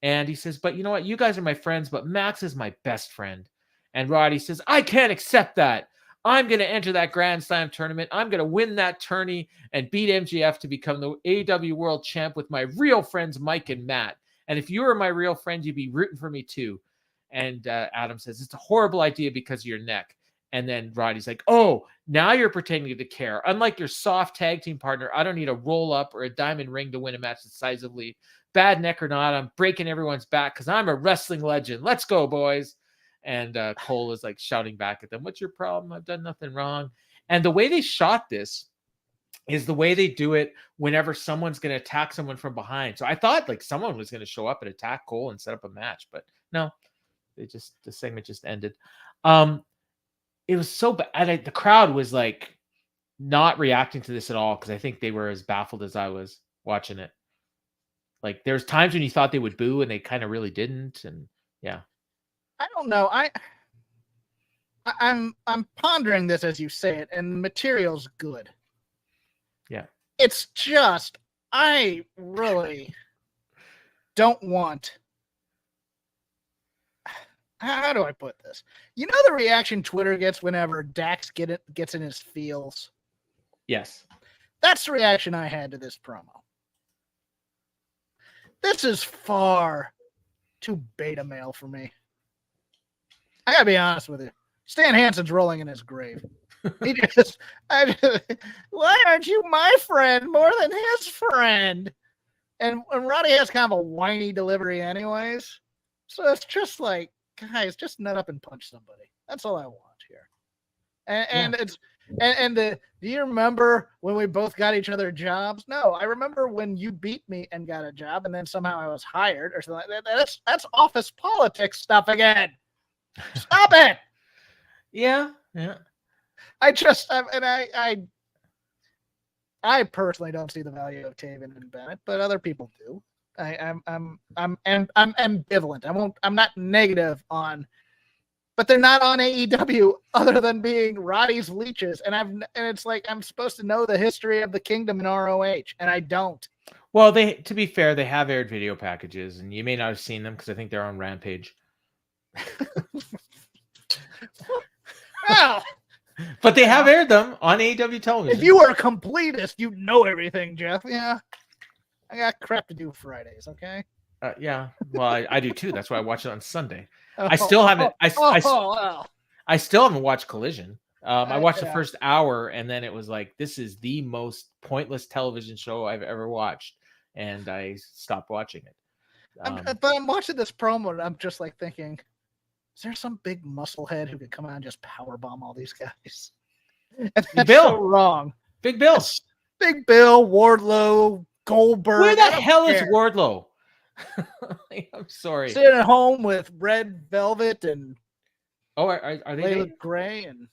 And he says, but you know what? You guys are my friends, but Max is my best friend. And Roddy says, I can't accept that. I'm going to enter that Grand Slam tournament. I'm going to win that tourney and beat MJF to become the AEW World Champ with my real friends, Mike and Matt. And if you were my real friend, you'd be rooting for me too. And Adam says, it's a horrible idea because of your neck. And then Roddy's like, oh, now you're pretending to care. Unlike your soft tag team partner, I don't need a roll up or a diamond ring to win a match decisively. Bad neck or not, I'm breaking everyone's back because I'm a wrestling legend. Let's go, boys. And Cole is like shouting back at them, what's your problem? I've done nothing wrong. And the way they shot this is the way they do it whenever someone's going to attack someone from behind. So I thought like someone was going to show up and attack Cole and set up a match, but no, the segment just ended. It was so bad. The crowd was like not reacting to this at all because I think they were as baffled as I was watching it. Like there's times when you thought they would boo and they kind of really didn't. And yeah. I don't know. I'm pondering this as you say it, and the material's good. Yeah. It's just I really don't want. How do I put this? You know the reaction Twitter gets whenever Dax gets in his feels? Yes. That's the reaction I had to this promo. This is far too beta male for me. I gotta be honest with you. Stan Hansen's rolling in his grave. Why aren't you my friend more than his friend? And Roddy has kind of a whiny delivery anyways. So it's just like, guys, just nut up and punch somebody. That's all I want here. Do you remember when we both got each other jobs? No, I remember when you beat me and got a job and then somehow I was hired or something like that. That's office politics stuff again. Stop it. Yeah. I personally don't see the value of Taven and Bennett, but other people do. I'm ambivalent. I'm not negative on, but they're not on AEW other than being Roddy's leeches. And it's like I'm supposed to know the history of the Kingdom in ROH, and I don't. Well, to be fair, they have aired video packages, and you may not have seen them because I think they're on Rampage. Well, but they have aired them on AEW television. If you were a completist, you'd know everything, Jeff. Yeah. I got crap to do Fridays, okay? Yeah. Well, I do too. That's why I watch it on Sunday. I still haven't watched Collision. I watched the first hour, and then it was like, this is the most pointless television show I've ever watched, and I stopped watching it. But I'm watching this promo, and I'm just like thinking, is there some big musclehead who could come out and just powerbomb all these guys? And that's Bill. so wrong. Big Bill. That's Big Bill, Wardlow, Goldberg. Where the hell is Wardlow? I'm sorry. Sitting at home with Red Velvet and are they Layla Gray and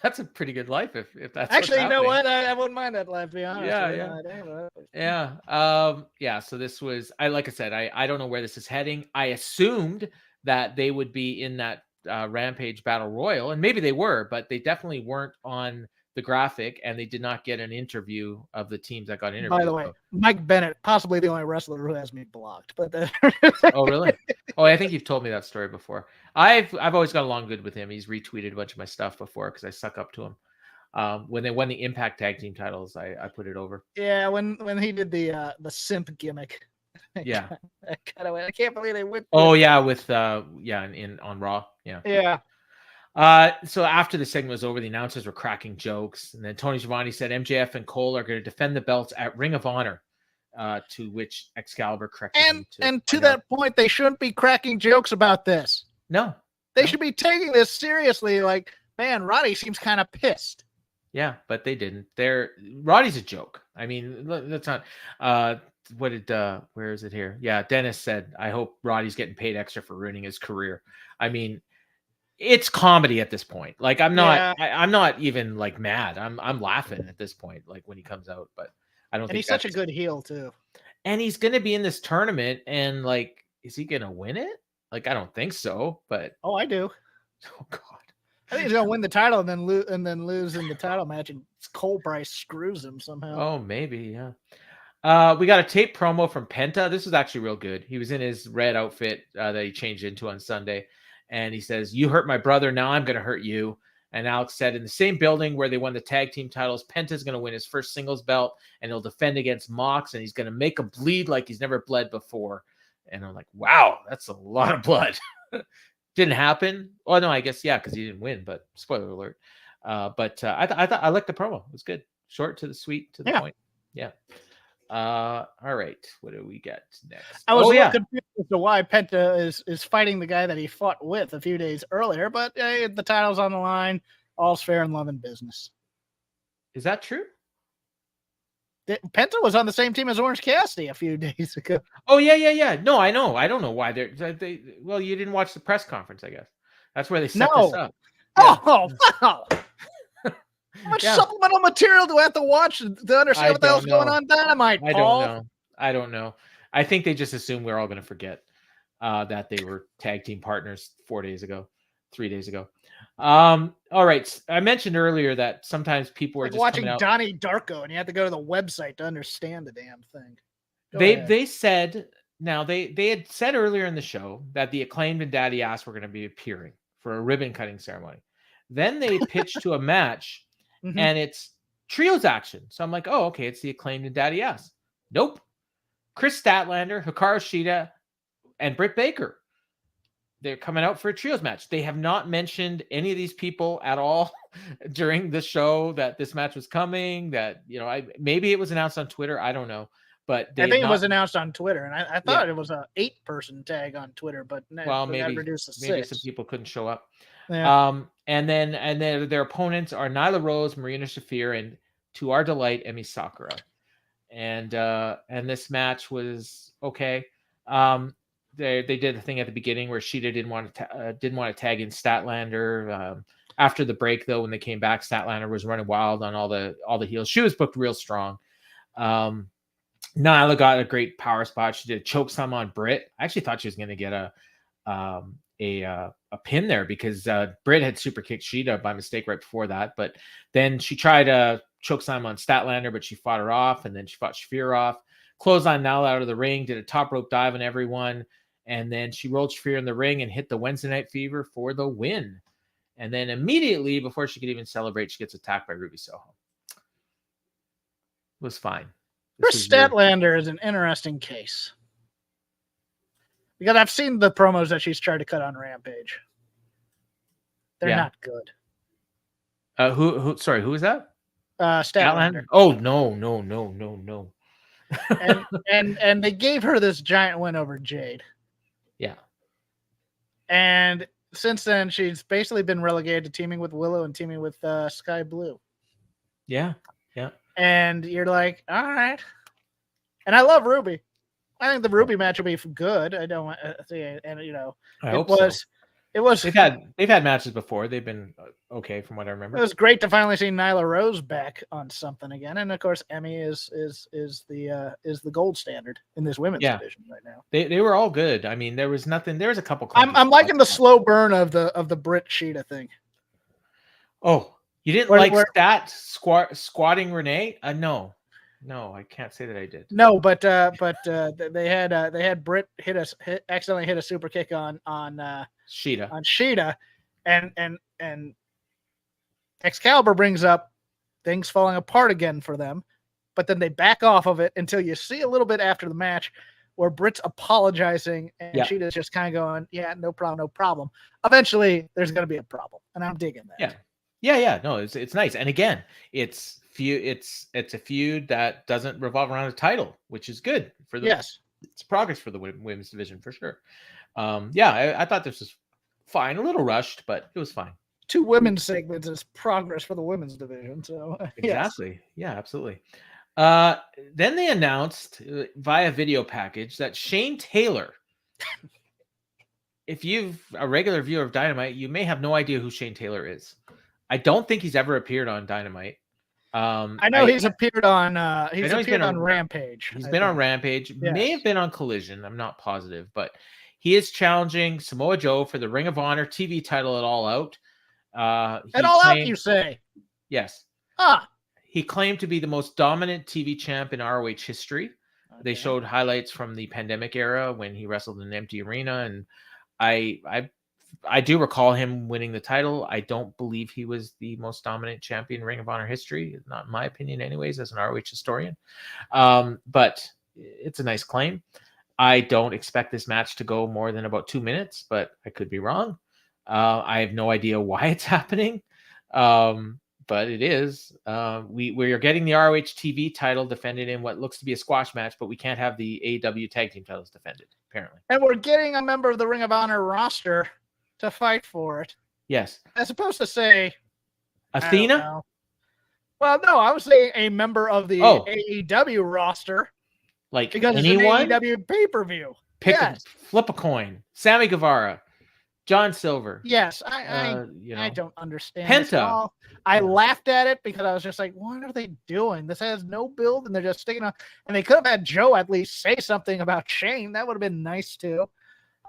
that's a pretty good life if that's actually, you know what? I wouldn't mind that life, to be honest. Yeah. So this was like I said, I don't know where this is heading. I assumed that they would be in that Rampage Battle Royal, and maybe they were, but they definitely weren't on the graphic, and they did not get an interview of the teams that got interviewed. By the way, Mike Bennett, possibly the only wrestler who has me blocked. But oh, really? Oh, I think you've told me that story before. I've always got along good with him. He's retweeted a bunch of my stuff before because I suck up to him. When they won the Impact Tag Team titles, I put it over. Yeah, when he did the simp gimmick. Yeah, I can't believe they went. Oh yeah, with on Raw. Yeah. So after the segment was over, the announcers were cracking jokes, and then Tony Schiavone said MJF and Cole are going to defend the belts at Ring of Honor. To which Excalibur corrected him. And to that point, they shouldn't be cracking jokes about this. No, they should be taking this seriously. Like, man, Roddy seems kind of pissed. Yeah, but they didn't. Roddy's a joke. I mean, that's not. Where is it here? Yeah, Dennis said, I hope Roddy's getting paid extra for ruining his career. I mean, it's comedy at this point. Like, I'm not even like mad. I'm laughing at this point, like when he comes out, but I don't think he's such a good heel too. And he's going to be in this tournament, and like, is he going to win it? Like, I don't think so, but I do. Oh God. I think he's gonna win the title and then lose in the title match, and Cole Price screws him somehow. Oh, maybe, yeah. We got a tape promo from Penta. This was actually real good. He was in his red outfit that he changed into on Sunday, and he says, "You hurt my brother, now I'm gonna hurt you." And Alex said, in the same building where they won the tag team titles, Penta's gonna win his first singles belt, and he'll defend against Mox, and he's gonna make him bleed like he's never bled before. And I'm like, wow, that's a lot of blood. Didn't happen. Oh no, I guess because he didn't win. But spoiler alert. I thought I liked the promo. It was good, short to the sweet, to the point. Yeah. All right. What do we get next? I was a little confused as to why Penta is fighting the guy that he fought with a few days earlier, but the title's on the line. All's fair in love and business. Is that true? Penta was on the same team as Orange Cassidy a few days ago. Oh, yeah. No, I know. I don't know why they well, you didn't watch the press conference, I guess. That's where they set this up. Yeah. Oh, wow. How much supplemental material do I have to watch to understand what the hell's going on Dynamite, Paul? I don't know. I think they just assume we're all going to forget that they were tag team partners 3 days ago. All right. I mentioned earlier that sometimes people are just watching Donnie Darko, and you have to go to the website to understand the damn thing. They said they had said earlier in the show that the Acclaimed and Daddy Ass were going to be appearing for a ribbon cutting ceremony. Then they pitched to a match, and it's trios action. So I'm like, oh, okay, it's the Acclaimed and Daddy Ass. Nope. Chris Statlander, Hikaru Shida, and Britt Baker. They're coming out for a trios match. They have not mentioned any of these people at all during the show that this match was coming. That, maybe it was announced on Twitter. I don't know, but I think it was announced on Twitter, and I thought it was a 8-person tag on Twitter, but maybe reduced to 6. Maybe some people couldn't show up. Yeah. And then their opponents are Nyla Rose, Marina Shafir, and to our delight, Emi Sakura. And this match was okay. They did a thing at the beginning where Shida didn't want to tag in Statlander. After the break, though, when they came back, Statlander was running wild on all the heels. She was booked real strong. Nyla got a great power spot. She did a choke slam on Britt. I actually thought she was going to get a pin there because Britt had super kicked Shida by mistake right before that. But then she tried a choke slam on Statlander, but she fought her off, and then she fought Shafir off. Clothesline Nyla out of the ring, did a top rope dive on everyone. And then she rolled Shafir in the ring and hit the Wednesday Night Fever for the win. And then immediately, before she could even celebrate, she gets attacked by Ruby Soho. It was fine. Chris Statlander is an interesting case. Because I've seen the promos that she's tried to cut on Rampage. They're not good. Sorry, who is that? Statlander. Oh, no. and they gave her this giant win over Jade. Yeah. And since then, she's basically been relegated to teaming with Willow and teaming with Sky Blue. Yeah. And you're like, all right. And I love Ruby. I think the Ruby match will be good. I don't want to see it. And, I hope so. It was. They've had matches before. They've been okay from what I remember. It was great to finally see Nyla Rose back on something again, and of course, Emmy is the gold standard in this women's division right now. They were all good. I mean, there was nothing. There was a couple. I'm liking the slow burn of the Brit Sheeta thing. Oh, you didn't like squatting Renee? No, I can't say that I did. No, but they had Brit accidentally hit a super kick on Sheeta, and Excalibur brings up things falling apart again for them, but then they back off of it until you see a little bit after the match where Brit's apologizing and Sheeta's just kind of going, yeah, no problem. Eventually, there's going to be a problem, and I'm digging that. Yeah. No, it's nice, and again, it's a feud that doesn't revolve around a title, which is good for the it's progress for the women's division for sure. I thought this was fine, a little rushed, but it was fine. 2 women's segments is progress for the women's division. So exactly, yeah, absolutely. Then they announced via video package that Shane Taylor. If you've a regular viewer of Dynamite, you may have no idea who Shane Taylor is. I don't think he's ever appeared on Dynamite. I know he's appeared on Rampage. He's been on Rampage, may have been on Collision. I'm not positive, but he is challenging Samoa Joe for the Ring of Honor TV title at All Out. Out, you say? Yes. He claimed to be the most dominant TV champ in ROH history. Okay. They showed highlights from the pandemic era when he wrestled in an empty arena, and I do recall him winning the title. I don't believe he was the most dominant champion in Ring of Honor history. Not in my opinion anyways, as an ROH historian. But it's a nice claim. I don't expect this match to go more than about 2 minutes, but I could be wrong. I have no idea why it's happening. But it is. We are getting the ROH TV title defended in what looks to be a squash match, but we can't have the AEW tag team titles defended, apparently. And we're getting a member of the Ring of Honor roster to fight for it. Yes. As opposed to say Athena? Well, no, I was saying a member of the AEW roster. Like because anyone? It's an AEW pay-per-view. Flip a coin. Sammy Guevara. John Silver. Yes, I don't understand. Penta. I laughed at it because I was just like, what are they doing? This has no build, and they're just sticking on. And they could have had Joe at least say something about Shane. That would have been nice too.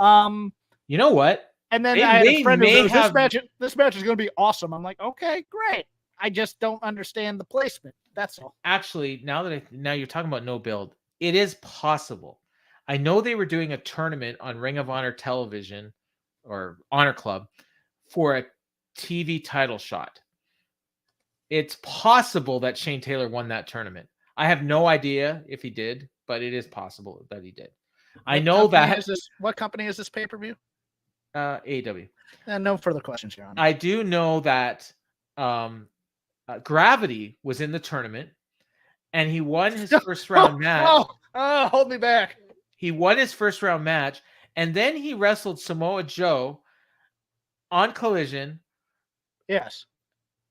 You know what? And then I had a friend who goes, this match is going to be awesome. I'm like, okay, great. I just don't understand the placement. That's all. Actually, now you're talking about no build, it is possible. I know they were doing a tournament on Ring of Honor television or Honor Club for a TV title shot. It's possible that Shane Taylor won that tournament. I have no idea if he did, but it is possible that he did. What company is this pay-per-view? AEW. No further questions, Your Honor. I do know that Gravity was in the tournament, and he won his first round match. Hold me back. He won his first round match, and then he wrestled Samoa Joe on Collision. Yes.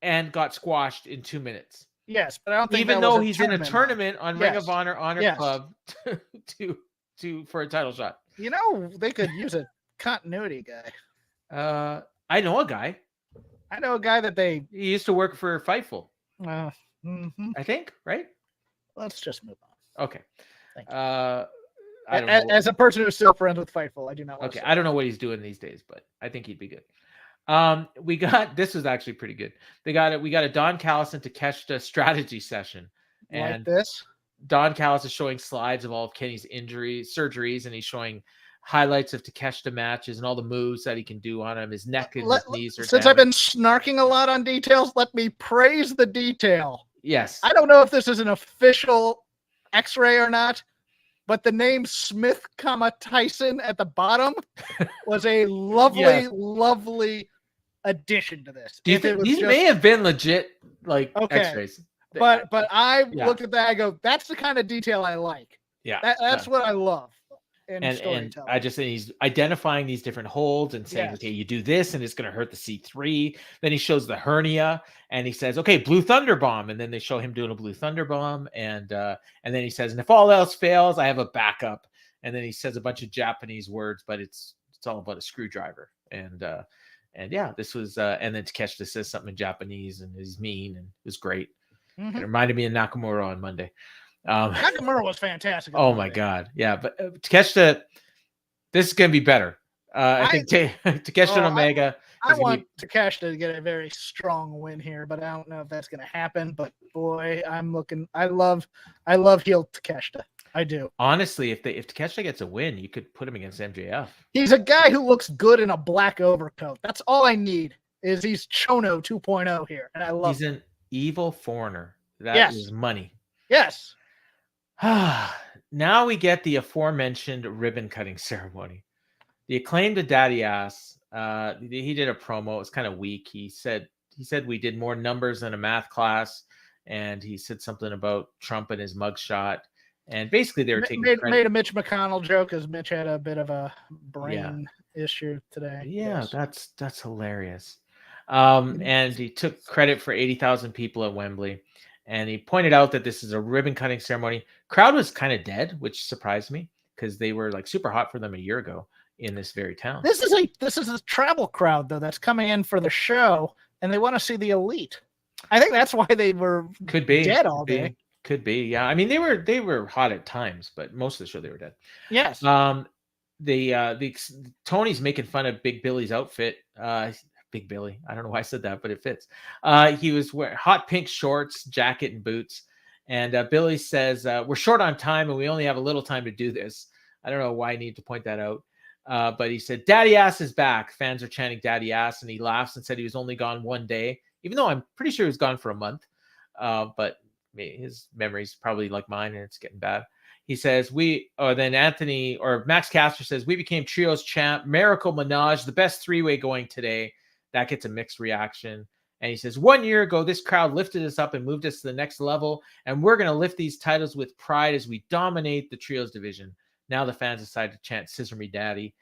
And got squashed in 2 minutes. Yes, but I don't think even though he's in a tournament on Ring of Honor Club for a title shot. You know, they could use a continuity guy. I know a guy. He used to work for Fightful. I think, right? Let's just move on. Okay. Thank you. I don't know. As a person who's still friends with Fightful, I do not. Okay, I don't know what he's doing these days, but I think he'd be good. This was actually pretty good. We got a Don Callis and Takeshita strategy session. And like this? Don Callis is showing slides of all of Kenny's surgeries, and he's showing highlights of Takeshita matches and all the moves that he can do on him. His neck and his knees are Since I've been snarking a lot on details, let me praise the detail. Yes. I don't know if this is an official X-ray or not, but the name Smith, Tyson at the bottom was a lovely, lovely addition to this. Do you think these may have been legit like X-rays? But I Yeah. looked at that. I go, that's the kind of detail I like. Yeah, that's what I love in and storytelling. I just think he's identifying these different holds and saying, Yes. okay, you do this and it's going to hurt the C3. Then he shows the hernia and he says, okay, blue thunder bomb, and then they show him doing a blue thunder bomb, and then he says, and if all else fails, I have a backup. And then he says a bunch of Japanese words, but it's all about a screwdriver. And yeah, this was and then Takeshita says something in Japanese and he's mean, and it was great. Mm-hmm. It reminded me of Nakamura on Monday. Nakamura was fantastic. Oh my God. Yeah. But Takeshita, this is going to be better. I think Takeshita and Omega. I want Takeshita to get a very strong win here, but I don't know if that's going to happen. But boy, I love heel Takeshita. I do. Honestly, if Takeshita gets a win, you could put him against MJF. He's a guy who looks good in a black overcoat. That's all I need. He's Chono 2.0 here, and I love. He's an evil foreigner. That is money. Yes. Now we get the aforementioned ribbon cutting ceremony. The Acclaimed Daddy Ass. He did a promo. It was kind of weak. He said we did more numbers than a math class, and he said something about Trump and his mugshot. And basically, they were made a Mitch McConnell joke, as Mitch had a bit of a brain issue today. Yeah, yes. That's hilarious. And he took credit for 80,000 people at Wembley, and he pointed out that this is a ribbon cutting ceremony. Crowd was kind of dead, which surprised me because they were like super hot for them a year ago in this very town. This is a travel crowd though that's coming in for the show, and they want to see the Elite. I think that's why they were dead all day. Could be, yeah. I mean, they were hot at times, but most of the show they were dead. Yes. The Tony's making fun of Big Billy's outfit. Big Billy. I don't know why I said that, but it fits. He was wearing hot pink shorts, jacket, and boots. And Billy says, we're short on time and we only have a little time to do this. I don't know why I need to point that out. But he said, Daddy Ass is back. Fans are chanting Daddy Ass. And he laughs and said he was only gone one day, even though I'm pretty sure he was gone for a month. But his memory's probably like mine and it's getting bad. He says, then Anthony or Max Caster says, we became trios champ, Miracle Menage, the best three-way going today. That gets a mixed reaction. And he says, 1 year ago, this crowd lifted us up and moved us to the next level. And we're going to lift these titles with pride as we dominate the trios division. Now the fans decide to chant Scissor Me Daddy.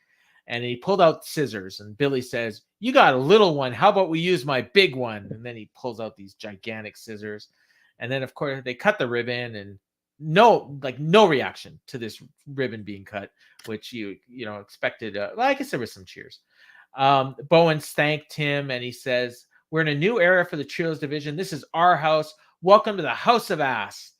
And he pulled out scissors. And Billy says, you got a little one. How about we use my big one? And then he pulls out these gigantic scissors. And then, of course, they cut the ribbon and no reaction to this ribbon being cut, which you expected. Well, I guess there was some cheers. Bowens thanked him and he says, we're in a new era for the trios division. This is our house. Welcome to the House of Ass.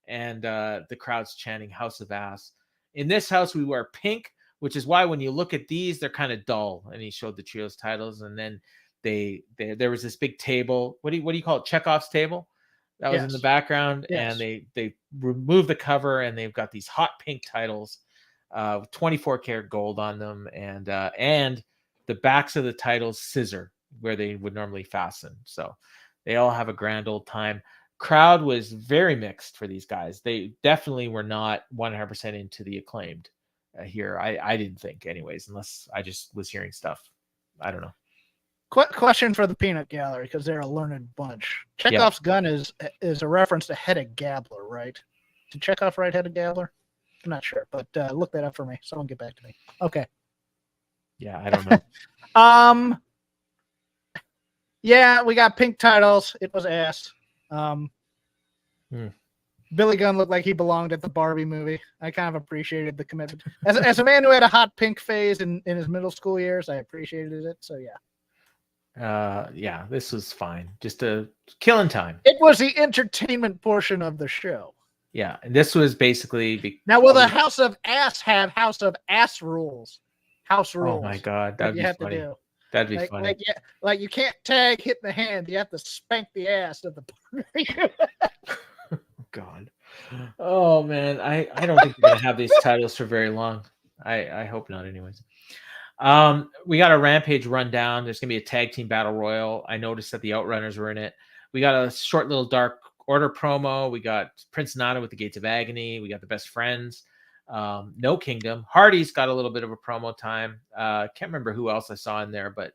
And the crowd's chanting House of Ass. In this house, we wear pink, which is why when you look at these, they're kind of dull. And he showed the trios titles. And then there was this big table. What do you call it? Chekhov's table? That was in the background. Yes. And they removed the cover and they've got these hot pink titles with 24 karat gold on them. And the backs of the titles scissor where they would normally fasten. So they all have a grand old time. Crowd was very mixed for these guys. They definitely were not 100% into the Acclaimed here. I didn't think anyways, unless I just was hearing stuff. I don't know. Question for the peanut gallery, because they're a learned bunch. Chekhov's gun is a reference to Hedda Gabler, right? Did Chekhov write Hedda Gabler? I'm not sure, but look that up for me. Someone get back to me. Okay. Yeah, I don't know. Yeah, we got pink titles. It was ass. Billy Gunn looked like he belonged at the Barbie movie. I kind of appreciated the commitment. As a man who had a hot pink phase in his middle school years, I appreciated it. So yeah. This was fine. Just a killing time. It was the entertainment portion of the show. Yeah, and this was basically now. Will the House of Ass have House of Ass rules? House rules. Oh my God, that'd be funny. That'd be funny. Like you can't tag hit the hand. You have to spank the ass of the partner. God. Oh man, I don't think we're gonna have these titles for very long. I hope not. Anyways, we got a Rampage rundown. There's gonna be a tag team battle royal. I noticed that the Outrunners were in it. We got a short little Dark Order promo. We got Prince Nana with the Gates of Agony. We got the Best Friends. No Kingdom. Hardy's got a little bit of a promo time. Can't remember who else I saw in there, but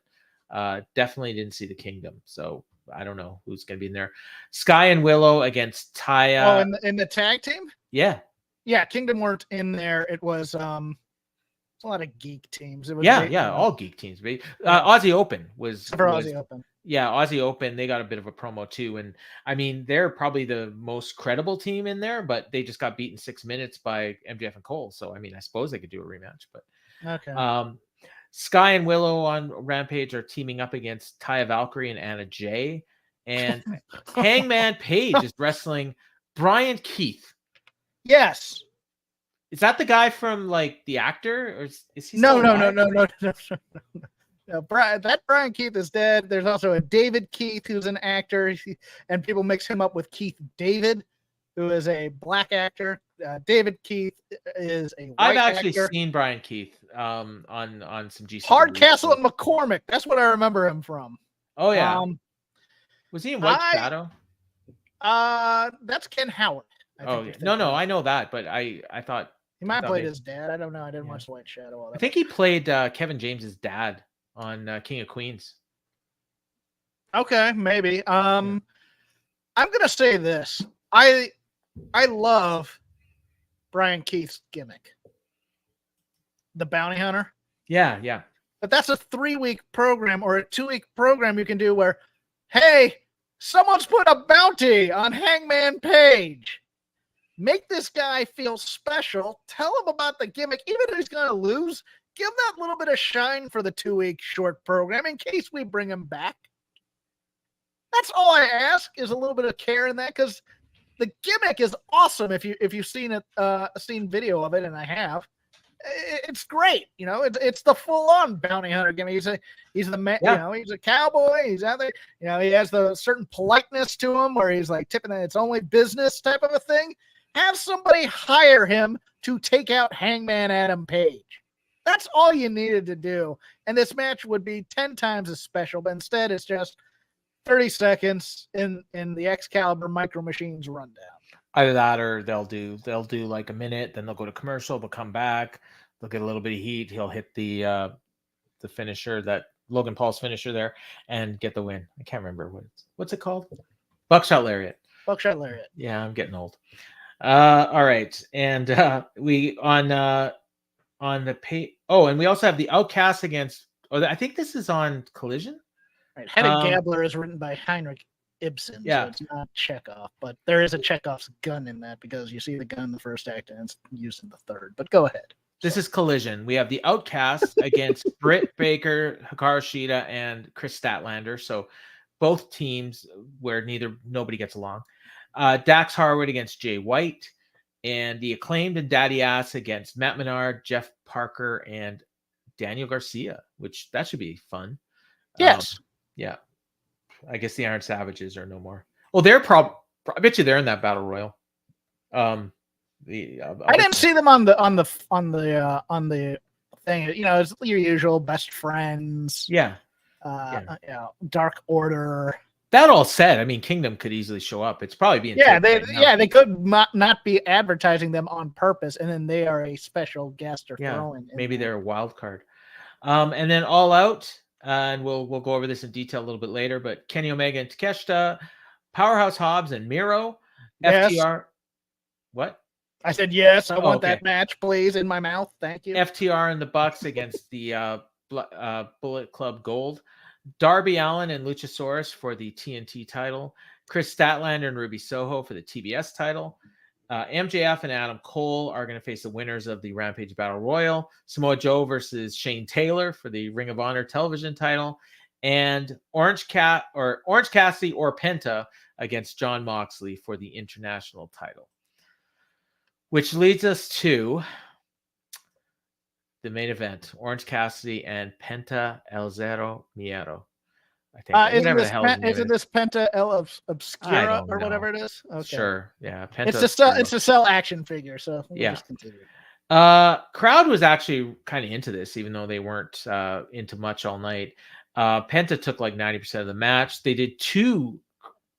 Definitely didn't see the Kingdom, so I don't know who's going to be in there. Sky and Willow against Taya. Oh, in the tag team? Yeah. Yeah, Kingdom weren't in there. It was a lot of geek teams. It was all geek teams. Aussie Open was Aussie Open. Yeah, Aussie Open, they got a bit of a promo too. And I mean, they're probably the most credible team in there, but they just got beaten 6 minutes by MJF and Cole. So, I mean, I suppose they could do a rematch. But okay. Sky and Willow on Rampage are teaming up against Taya Valkyrie and Anna Jay. And Hangman Page is wrestling Brian Keith. Yes. Is that the guy from like The Actor? Or is he No. Brian Keith is dead. There's also a David Keith who's an actor, and people mix him up with Keith David, who is a black actor. David Keith is a white I've actually actor. seen Brian Keith on some GCW. Hardcastle and McCormick. That's what I remember him from. Oh yeah. Was he in White Shadow? That's Ken Howard. No, I know that, but I thought he might have played his dad. I don't know. I didn't watch White Shadow. I think he played Kevin James's dad on King of Queens. Okay, maybe. I'm gonna say this. I love Brian Keith's gimmick, the bounty hunter. Yeah. But that's a 3-week program or a 2-week program you can do where, hey, someone's put a bounty on Hangman Page. Make this guy feel special. Tell him about the gimmick. Even if he's going to lose, give that little bit of shine for the 2-week short program in case we bring him back. That's all I ask, is a little bit of care in that, because the gimmick is awesome. If you've seen it, seen video of it, and I have, it's great. You know, it's the full-on bounty hunter gimmick. He's the man. Yeah. You know, he's a cowboy. He's out there. You know, he has the certain politeness to him where he's like tipping that it's only business type of a thing. Have somebody hire him to take out Hangman Adam Page. That's all you needed to do, and this match would be 10 times as special. But instead, it's just 30 seconds in the Excalibur Micro Machines rundown. Either that, or they'll do like a minute, then they'll go to commercial, they'll come back, they'll get a little bit of heat, he'll hit the finisher, that Logan Paul's finisher there, and get the win. I can't remember what's it called. Buckshot Lariat. Yeah, I'm getting old. All right, and we on the pay. Oh, and we also have the Outcast against. Oh, I think this is on Collision. Right. Head of Gabler is written by Heinrich Ibsen, so it's not Chekhov, but there is a Chekhov's gun in that, because you see the gun in the first act and it's used in the third. But go ahead. This is Collision. We have the Outcast against Britt Baker, Hikaru Shida, and Chris Statlander. So both teams where nobody gets along. Dax Harwood against Jay White, and the Acclaimed and Daddy Ass against Matt Menard, Jeff Parker, and Daniel Garcia, which that should be fun. Yes. Yeah. I guess the Iron Savages are no more. Well, they're I bet you they're in that battle royal. I didn't see them on the thing. You know, it's your usual best friends. Yeah. Dark Order. That all said, I mean, Kingdom could easily show up. It's probably being they could not be advertising them on purpose, and then they are a special guest or throw-in. Maybe they're a wild card. And then All Out, and we'll go over this in detail a little bit later. But Kenny Omega and Takeshita, Powerhouse Hobbs and Miro, yes. FTR. What? I said yes. I want that match, please, in my mouth. Thank you. FTR and the Bucks against the Bullet Club Gold. Darby Allin and Luchasaurus for the TNT title. Chris Statlander and Ruby Soho for the TBS title. MJF and Adam Cole are going to face the winners of the Rampage Battle Royal. Samoa Joe versus Shane Taylor for the Ring of Honor television title. And Orange Cassidy or Penta against Jon Moxley for the international title. Which leads us to the main event, Orange Cassidy and Penta El Zero Miedo. I think isn't this Penta El Obscura or whatever it is? Okay. Sure, yeah. Penta it's to sell action figure, so we'll just continue. Crowd was actually kind of into this, even though they weren't into much all night. Penta took like 90% of the match. They did 2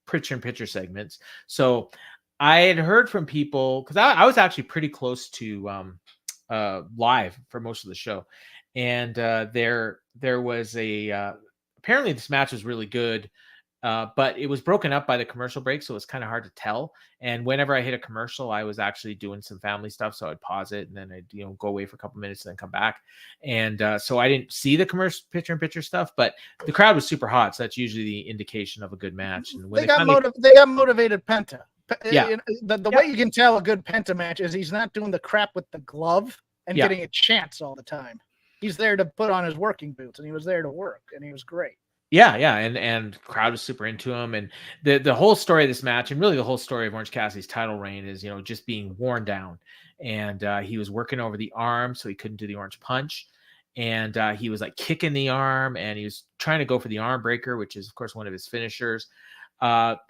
picture-in-picture segments. So I had heard from people, because I was actually pretty close to live for most of the show, and there was a apparently this match was really good. But it was broken up by the commercial break, so it was kind of hard to tell. And whenever I hit a commercial, I was actually doing some family stuff, so I'd pause it and then I'd go away for a couple minutes and then come back. And so I didn't see the commercial picture-in-picture stuff, but the crowd was super hot, so that's usually the indication of a good match. And when they got motivated Penta. Yeah. The way you can tell a good Penta match is he's not doing the crap with the glove and getting a chance all the time. He's there to put on his working boots, and he was there to work, and he was great. Yeah, and crowd was super into him, and the whole story of this match, and really the whole story of Orange Cassidy's title reign is just being worn down, and he was working over the arm, so he couldn't do the orange punch, and he was like kicking the arm, and he was trying to go for the arm breaker, which is of course one of his finishers. Orange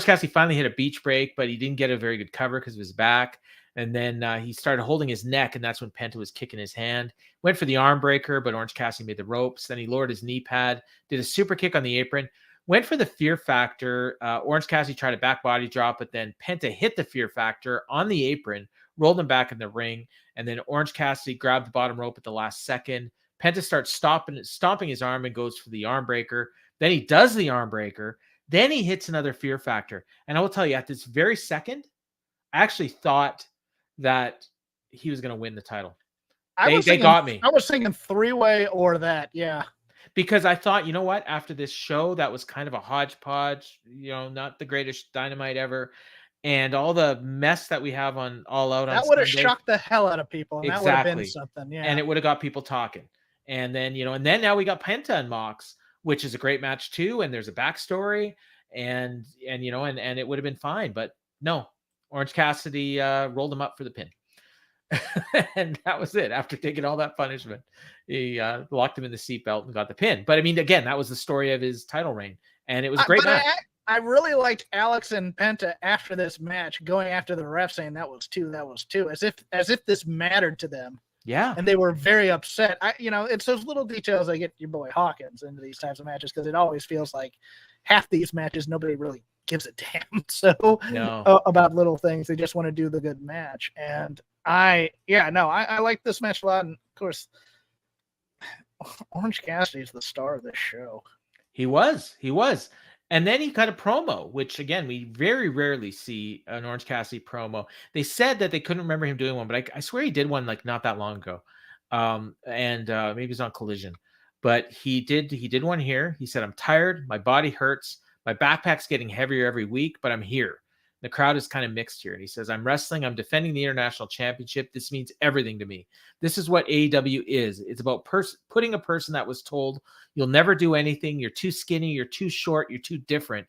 Cassidy finally hit a beach break, but he didn't get a very good cover because of his back. And then he started holding his neck, and that's when Penta was kicking his hand. Went for the arm breaker, but Orange Cassidy made the ropes. Then he lowered his knee pad, did a super kick on the apron, went for the Fear Factor. Orange Cassidy tried a back body drop, but then Penta hit the Fear Factor on the apron, rolled him back in the ring, and then Orange Cassidy grabbed the bottom rope at the last second. Penta starts stomping his arm and goes for the arm breaker. Then he does the arm breaker. Then he hits another Fear Factor. And I will tell you, at this very second, I actually thought that he was going to win the title. They got me. I was thinking 3-way or that, yeah. Because I thought, you know what? After this show, that was kind of a hodgepodge, not the greatest Dynamite ever. And all the mess that we have on All Out on that would have shocked the hell out of people. And exactly. That would have been something, yeah. And it would have got people talking. And then, and then now we got Penta and Mox, which is a great match too. And there's a backstory and it would have been fine. But no, Orange Cassidy rolled him up for the pin. And that was it. After taking all that punishment, he locked him in the seatbelt and got the pin. But I mean, again, that was the story of his title reign. And it was a great match. I really liked Alex and Penta after this match going after the ref saying that was two, as if this mattered to them. Yeah. And they were very upset. It's those little details that get your boy Hawkins into these types of matches because it always feels like half these matches nobody really gives a damn about little things. They just want to do the good match. And I like this match a lot. And of course, Orange Cassidy is the star of this show. He was. And then he cut a promo, which again, we very rarely see an Orange Cassidy promo. They said that they couldn't remember him doing one, but I swear he did one like not that long ago. Maybe it was on Collision, but he did one here. He said, "I'm tired. My body hurts. My backpack's getting heavier every week, but I'm here." The crowd is kind of mixed here. And he says, "I'm wrestling. I'm defending the International Championship. This means everything to me. This is what AEW is. It's about putting a person that was told, you'll never do anything. You're too skinny. You're too short. You're too different.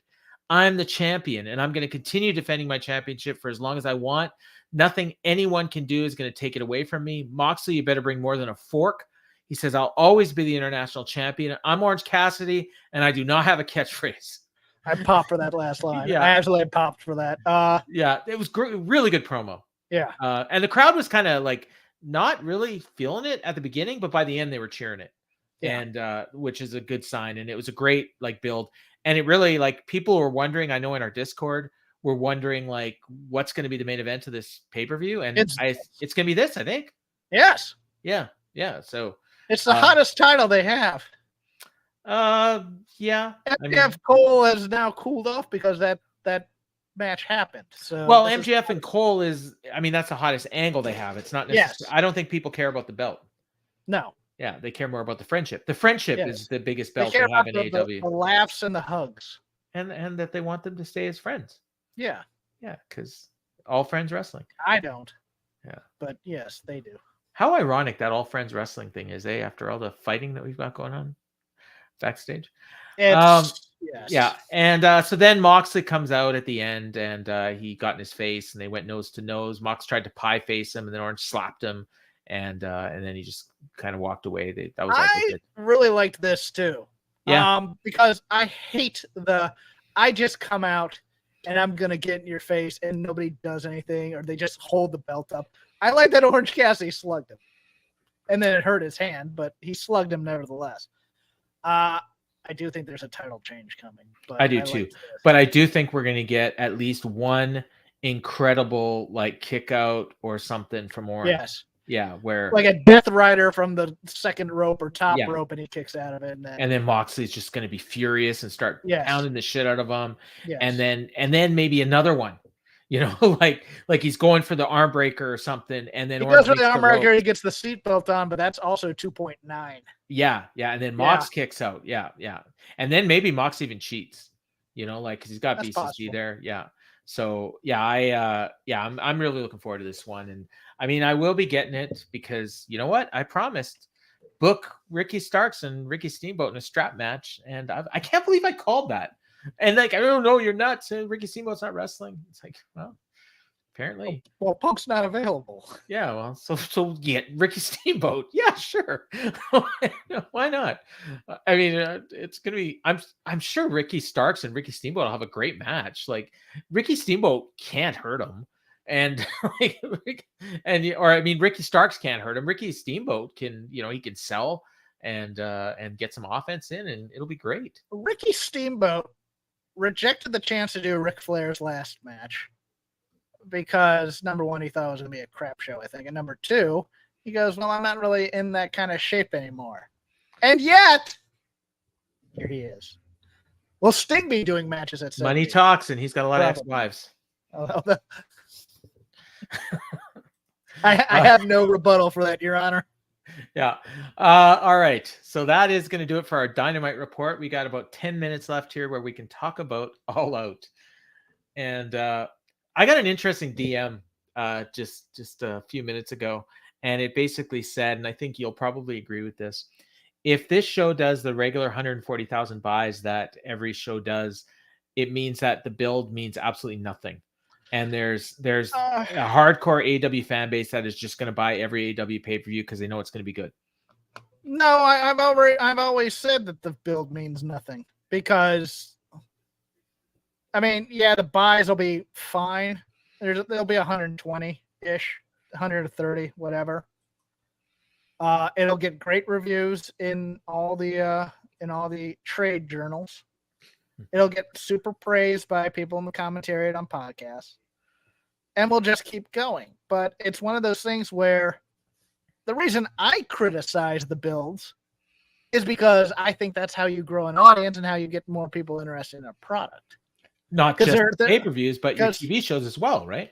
I'm the champion, and I'm going to continue defending my championship for as long as I want. Nothing anyone can do is going to take it away from me. Moxley, you better bring more than a fork." He says, "I'll always be the International Champion. I'm Orange Cassidy, and I do not have a catchphrase." I popped for that last line. Yeah. I absolutely popped for that. Yeah, it was really good promo. Yeah. And the crowd was kind of like not really feeling it at the beginning, but by the end they were cheering it. Yeah. And which is a good sign. And it was a great like build. And it really like people were wondering, I know in our Discord, were wondering like what's going to be the main event of this pay-per-view. And it's going to be this, I think. Yes. Yeah. Yeah. So it's the hottest title they have. Yeah. MJF Cole has now cooled off because that match happened. So well, MJF and Cole that's the hottest angle they have. It's not necessarily. Yes. I don't think people care about the belt. No. Yeah, they care more about the friendship. The friendship is the biggest belt they have in AEW. The laughs and the hugs, and that they want them to stay as friends. Yeah. Yeah, because all friends wrestling. I don't. Yeah, but yes, they do. How ironic that all friends wrestling thing is, after all the fighting that we've got going on backstage. Yes. Yeah, and so then Moxley comes out at the end, and he got in his face, and they went nose to nose. Mox tried to pie face him, and then Orange slapped him, and then he just kind of walked away. That was I really liked this too. Yeah. Because I hate I just come out and I'm gonna get in your face, and nobody does anything, or they just hold the belt up. I like that Orange Cassidy slugged him, and then it hurt his hand, but he slugged him nevertheless. I do think there's a title change coming. But I do too. But I do think we're going to get at least one incredible like kick out or something from Orange. Yes. Yeah, where like a Death Rider from the second rope or top Yeah. rope, and he kicks out of it. and then Moxley's just going to be furious and start Yes. pounding the shit out of him. Yes. And then maybe another one, like he's going for the arm breaker or something. And then he Orton goes for the takes arm rope. breaker, he gets the seatbelt on, but that's also 2.9. Yeah. And then Mox kicks out. Yeah. And then maybe Mox even cheats, like, because he's got That's BCC possible. there. Yeah. So I'm really looking forward to this one. And I mean, I will be getting it because you know what? I promised book Ricky Starks and Ricky Steamboat in a strap match. And I can't believe I called that. And like, I don't know, you're nuts. Ricky Steamboat's not wrestling. It's like, well, apparently. Well, Punk's not available. Yeah, well, so get Ricky Steamboat. Yeah, sure. Why not? I mean, it's gonna be. I'm sure Ricky Starks and Ricky Steamboat will have a great match. Like Ricky Steamboat can't hurt him, and Ricky Starks can't hurt him. Ricky Steamboat can, he can sell and get some offense in, and it'll be great. Ricky Steamboat rejected the chance to do Ric Flair's last match because number one, he thought it was going to be a crap show, I think. And number two, he goes, well, I'm not really in that kind of shape anymore. And yet, here he is. Will Sting be doing matches at 70? Money talks, and he's got a lot of ex-wives. I have no rebuttal for that, Your Honor. Yeah. All right. So that is going to do it for our Dynamite report. We got about 10 minutes left here where we can talk about All Out. And I got an interesting DM just a few minutes ago, and it basically said, and I think you'll probably agree with this, if this show does the regular 140,000 buys that every show does, it means that the build means absolutely nothing. And there's a hardcore AEW fan base that is just going to buy every AEW pay-per-view because they know it's going to be good. No, I've always said that the build means nothing because, I mean, yeah, the buys will be fine. There'll be 120-ish, 130, whatever. It'll get great reviews in all the trade journals. It'll get super praised by people in the commentary on podcasts. And we'll just keep going. But it's one of those things where the reason I criticize the builds is because I think that's how you grow an audience and how you get more people interested in a product. Not just pay-per-views, but your TV shows as well, right?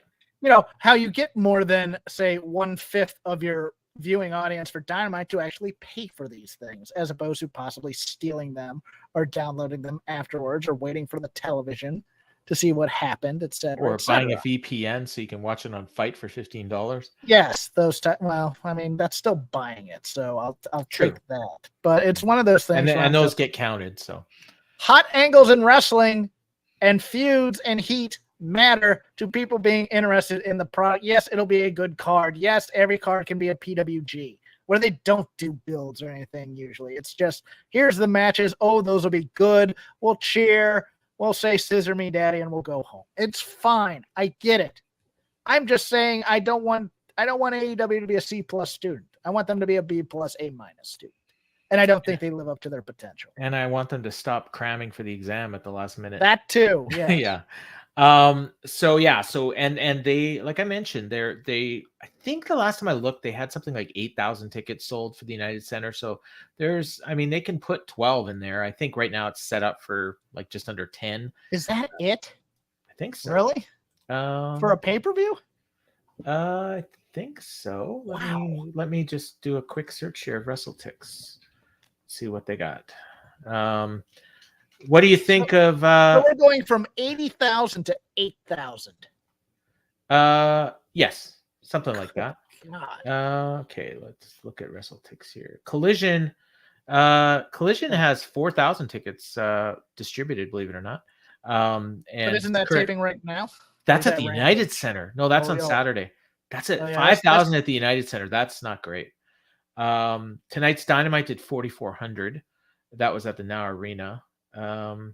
How you get more than, say, 1/5 of your viewing audience for Dynamite to actually pay for these things, as opposed to possibly stealing them or downloading them afterwards or waiting for the television to see what happened, etc. Or buying a VPN so you can watch it on Fight for $15. Yes, well, I mean, that's still buying it, so I'll take that. But it's one of those things. And those get counted. So hot angles in wrestling and feuds and heat matter to people being interested in the product. Yes, it'll be a good card. Yes, every card can be a PWG where they don't do builds or anything usually. It's just, here's the matches. Oh, those will be good. We'll cheer. We'll say scissor me daddy and we'll go home. It's fine. I get it. I'm just saying I don't want AEW to be a C+ student. I want them to be a B+ A- student. And I don't think they live up to their potential. And I want them to stop cramming for the exam at the last minute. That too. Yeah. Yeah. So they, like I mentioned, I think the last time I looked, they had something like 8,000 tickets sold for the United Center. So they can put 12 in there. I think right now it's set up for like just under 10. Is that it? I think so. Really? For a pay-per-view? I think so. Wow. Let me just do a quick search here of WrestleTix. See what they got. What do you think of? So we're going from 80,000 to 8,000. Yes, something like that. God. Okay, let's look at WrestleTix here. Collision has 4,000 tickets distributed, believe it or not. And but isn't that taping right now? That's at the United Center. No, that's on Saturday. That's it. 5,000 at the United Center. That's not great. Tonight's Dynamite did 4,400. That was at the Now Arena. Okay,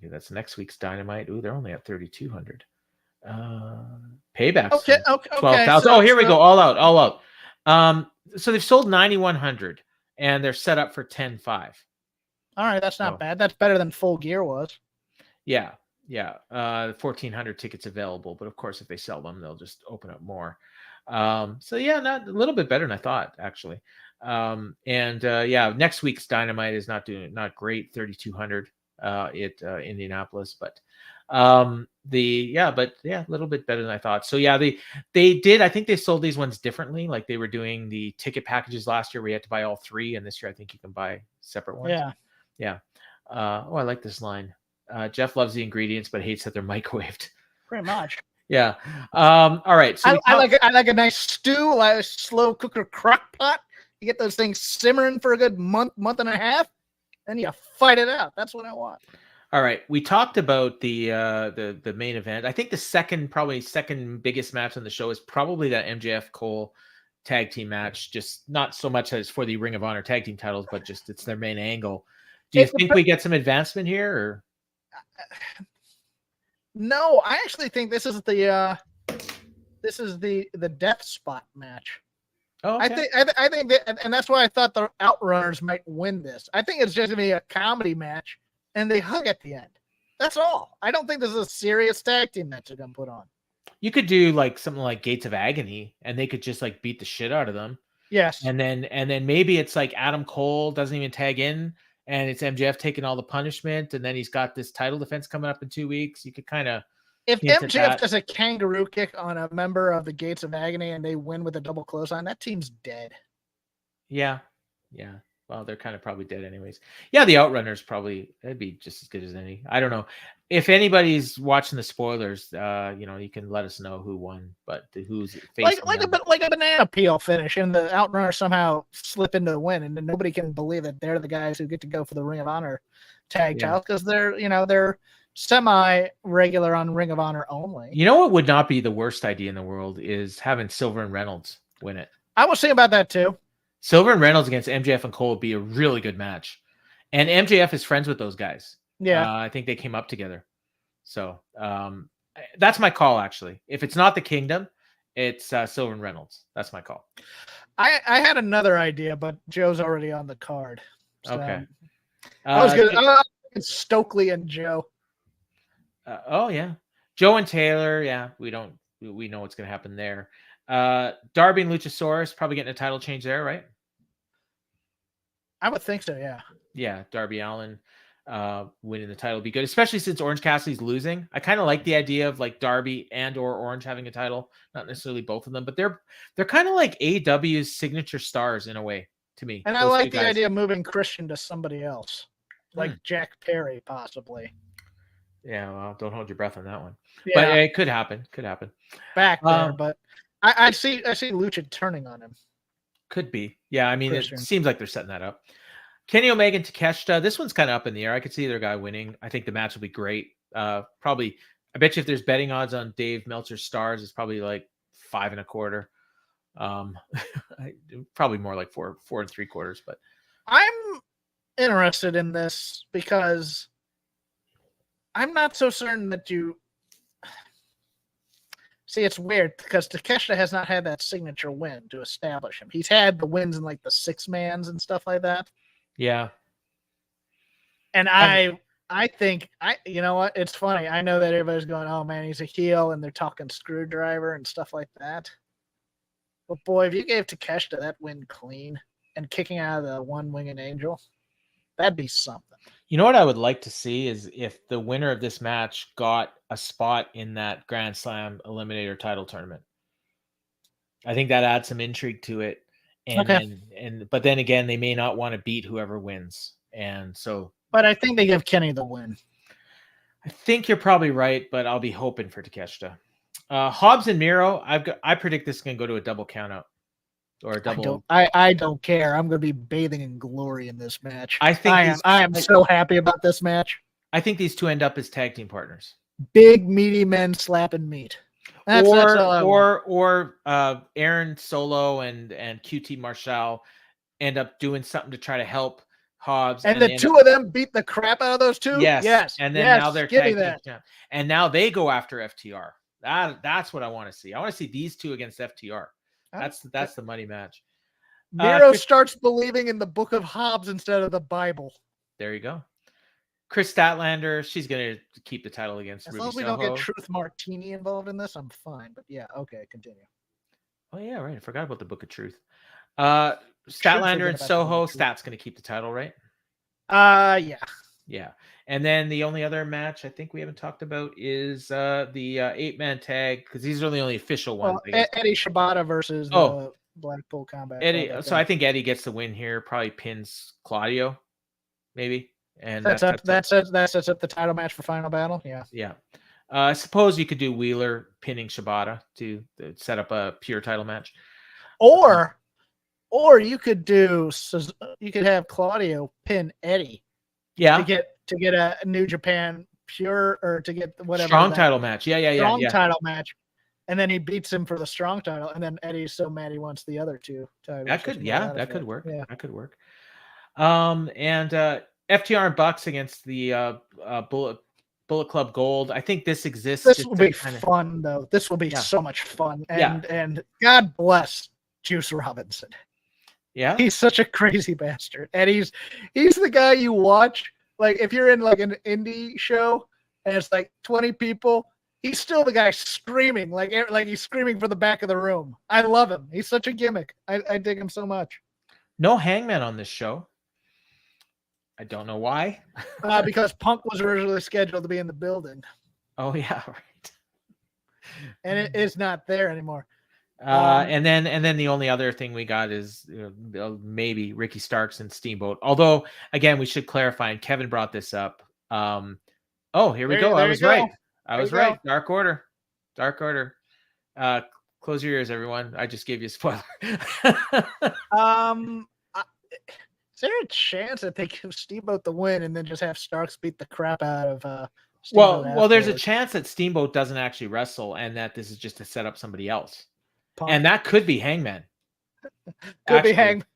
that's next week's Dynamite. Ooh, they're only at 3,200. Payback. Okay. 12,000. Here we go. All out. So they've sold 9,100, and they're set up for 10,500. All right, that's not bad. That's better than Full Gear was. Yeah. Yeah, 1,400 tickets available, but of course, if they sell them, they'll just open up more. So yeah, not a little bit better than I thought, actually. Yeah, next week's Dynamite is not great, 3,200 at Indianapolis, but a little bit better than I thought. So yeah, they did. I think they sold these ones differently. Like they were doing the ticket packages last year, where you had to buy all three, and this year I think you can buy separate ones. Yeah, Yeah. I like this line. Jeff loves the ingredients, but hates that they're microwaved. pretty much. Yeah. All right. So I like a nice stew, like a slow cooker crock pot. You get those things simmering for a good month and a half, then you fight it out. That's what I want. All right. We talked about the main event. I think probably second biggest match on the show is probably that MJF Cole tag team match. Just not so much as for the Ring of Honor tag team titles, but just it's their main angle. Do you think we get some advancement here? Or? No, I actually think this is the death spot match. Oh, okay. I think that, and that's why I thought the Outrunners might win this. I think it's just gonna be a comedy match, and they hug at the end. That's all. I don't think this is a serious tag team match they're gonna put on. You could do like something like Gates of Agony, and they could just like beat the shit out of them. Yes. And then maybe it's like Adam Cole doesn't even tag in, and it's MJF taking all the punishment, and then he's got this title defense coming up in 2 weeks. You could kind of if MJF does a kangaroo kick on a member of the Gates of Agony and they win with a double clothesline, that team's dead. Yeah. Well, they're kind of probably dead anyways. Yeah, the Outrunners that'd be just as good as any. I don't know if anybody's watching the spoilers. You can let us know who won, but who's like a banana peel finish, and the Outrunners somehow slip into the win, and then nobody can believe that they're the guys who get to go for the Ring of Honor tag titles because they're semi-regular on Ring of Honor only. You know what would not be the worst idea in the world is having Silver and Reynolds win it. I was thinking about that too. Silver and Reynolds against MJF and Cole would be a really good match. And MJF is friends with those guys. Yeah. I think they came up together. So that's my call, actually. If it's not the Kingdom, it's Silver and Reynolds. That's my call. I had another idea, but Joe's already on the card. So okay. I was good. Stokely and Joe. Oh, yeah. Joe and Taylor. Yeah, we know what's going to happen there. Darby and Luchasaurus probably getting a title change there, right? I would think so, yeah. Yeah, Darby Allin winning the title would be good, especially since Orange Cassidy's losing. I kind of like the idea of like Darby and or Orange having a title, not necessarily both of them, but they're kind of like AEW's signature stars in a way to me. And I like the idea of moving Christian to somebody else, like Jack Perry, possibly. Yeah, well, don't hold your breath on that one. Yeah. But it could happen. Back there, but I see Lucha turning on him. Could be. Yeah, I mean, Christian. It seems like they're setting that up. Kenny Omega and Takeshita. This one's kind of up in the air. I could see either guy winning. I think the match will be great. Probably, I bet you if there's betting odds on Dave Meltzer's stars, it's probably like 5.25. Probably more like 4 3/4. But I'm interested in this because I'm not so certain that you see. It's weird because Takeshita has not had that signature win to establish him. He's had the wins in like the 6-mans and stuff like that. Yeah. And I think you know what? It's funny. I know that everybody's going, "Oh man, he's a heel," and they're talking Screwdriver and stuff like that. But boy, if you gave Takeshita that win clean and kicking out of the one-winged angel, that'd be something. You know what I would like to see is if the winner of this match got a spot in that Grand Slam Eliminator title tournament. I think that adds some intrigue to it. But then again, they may not want to beat whoever wins. And so, but I think they give Kenny the win. I think you're probably right, but I'll be hoping for Takeshita. Hobbs and Miro, I predict this is going to go to a double count out. Or a double. I don't care. I'm going to be bathing in glory in this match. I am so happy about this match. I think these two end up as tag team partners. Big meaty men slapping meat. Or Aaron Solo and QT Marshall end up doing something to try to help Hobbs. And the two of them beat the crap out of those two? Yes. And then now they're tag team. And now they go after FTR. That's what I want to see. I want to see these two against FTR. That's the money match. Miro starts believing in the Book of Hobbs instead of the Bible. There you go. Chris Statlander, she's gonna keep the title against As Ruby long as we Soho. don't get Truth Martini involved in this, I'm fine. But yeah, okay, continue. Oh yeah, right. I forgot about the Book of Truth. Should Statlander forget and about the Book Soho. of Truth. Stat's gonna keep the title, right? Yeah. Yeah. And then the only other match I think we haven't talked about is the 8-man tag, because these are the only official ones. Well, Eddie Shibata versus the Blackpool Combat Eddie. Club, So I think Eddie gets the win here. Probably pins Claudio, maybe. And that sets up the title match for Final Battle. Yeah. Yeah. I suppose you could do Wheeler pinning Shibata to set up a pure title match. Or you could have Claudio pin Eddie. Yeah. To get a New Japan pure, or to get whatever strong title match. Yeah. Strong title match. And then he beats him for the strong title, and then Eddie's so mad he wants the other two titles. That could work. Yeah. That could work. And FTR and Bucks against the Bullet Club Gold. I think this exists. This will be fun, though. This will be so much fun. And God bless Juice Robinson. Yeah, he's such a crazy bastard, and he's the guy you watch. Like if you're in like an indie show and it's like 20 people, he's still the guy screaming like he's screaming for the back of the room. I love him. He's such a gimmick. I dig him so much. No Hangman on this show. I don't know why. Because Punk was originally scheduled to be in the building. Oh yeah, right. And it is not there anymore. And then the only other thing we got is maybe Ricky Starks and Steamboat. Although again, we should clarify, and Kevin brought this up. Here we go. I was right. Dark Order. Close your ears, everyone. I just gave you a spoiler. Is there a chance that they give Steamboat the win and then just have Starks beat the crap out of Steamboat? Well, there's a chance that Steamboat doesn't actually wrestle and that this is just to set up somebody else. Punk. And that could be Hangman. Could be Hangman.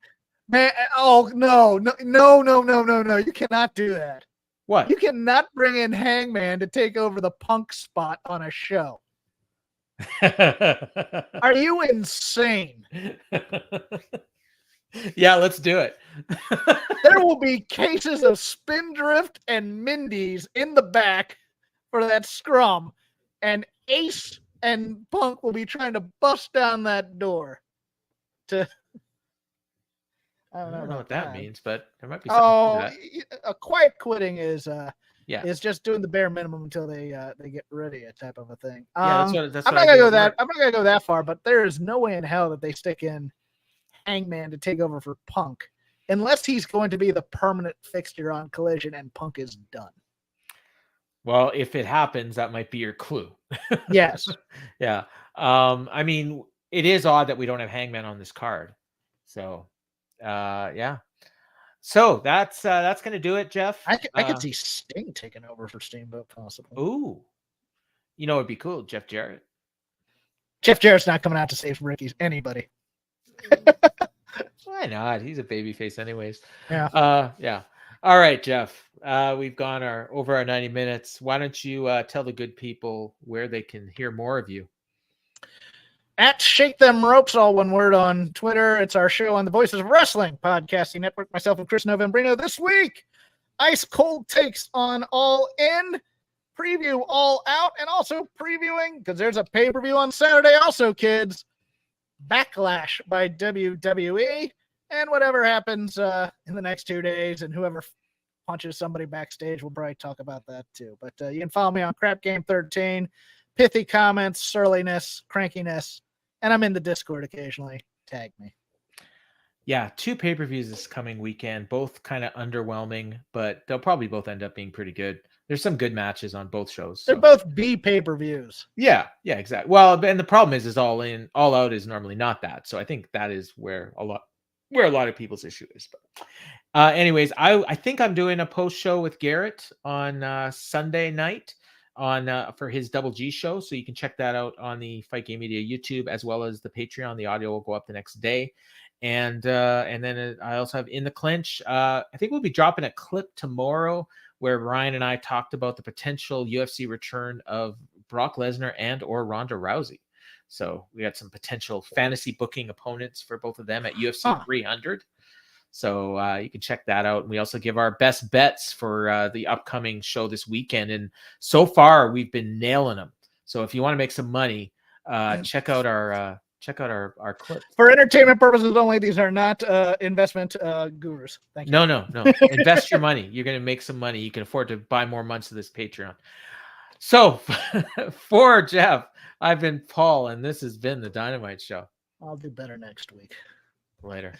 Man, oh no. You cannot do that. What? You cannot bring in Hangman to take over the Punk spot on a show. Are you insane? Yeah, let's do it. There will be cases of Spindrift and Mindy's in the back for that scrum, and Ace and Punk will be trying to bust down that door. I don't know what that means, but there might be something to that. A quiet quitting is just doing the bare minimum until they get ready, a type of a thing. I'm not gonna go that far, but there is no way in hell that they stick in Hangman to take over for Punk unless he's going to be the permanent fixture on Collision and Punk is done. Well, if it happens, that might be your clue. Yes. Yeah. I mean, it is odd that we don't have Hangman on this card. So, yeah. So that's going to do it, Jeff. I could see Sting taking over for Steamboat possibly. Ooh. You know, it'd be cool. Jeff Jarrett. Jeff Jarrett's not coming out to save Ricky's anybody. Why not? He's a babyface anyways. Yeah. Yeah. All right, Jeff. We've gone over our 90 minutes. Why don't you tell the good people where they can hear more of you? At Shake Them Ropes, all one word, on Twitter. It's our show on the Voices of Wrestling podcasting network. Myself and Chris Novembrino this week. Ice cold takes on All In, preview All Out, and also previewing, because there's a pay-per-view on Saturday also, kids, Backlash by WWE. And whatever happens in the next 2 days, and whoever punches somebody backstage, we'll probably talk about that too. But you can follow me on Crap Game 13, pithy comments, surliness, crankiness, and I'm in the Discord occasionally. Tag me. Yeah, 2 pay-per-views this coming weekend, both kind of underwhelming, but they'll probably both end up being pretty good. There's some good matches on both shows. They're both B pay-per-views. Yeah, exactly. Well, and the problem is All In, All Out is normally not that. So I think that is where a lot of people's issue is. But anyways, I think I'm doing a post show with Garrett on Sunday night for his Double G show. So you can check that out on the Fight Game Media YouTube, as well as the Patreon. The audio will go up the next day. And then I also have In the Clinch. I think we'll be dropping a clip tomorrow where Ryan and I talked about the potential UFC return of Brock Lesnar and or Ronda Rousey. So we got some potential fantasy booking opponents for both of them at UFC 300. So you can check that out. And we also give our best bets for the upcoming show this weekend. And so far, we've been nailing them. So if you want to make some money, check out our clip. For entertainment purposes only, these are not investment gurus. Thank you. No. Invest your money. You're going to make some money. You can afford to buy more months of this Patreon. So for Jeff, I've been Paul, and this has been the Dynamite Show. I'll do better next week. Later.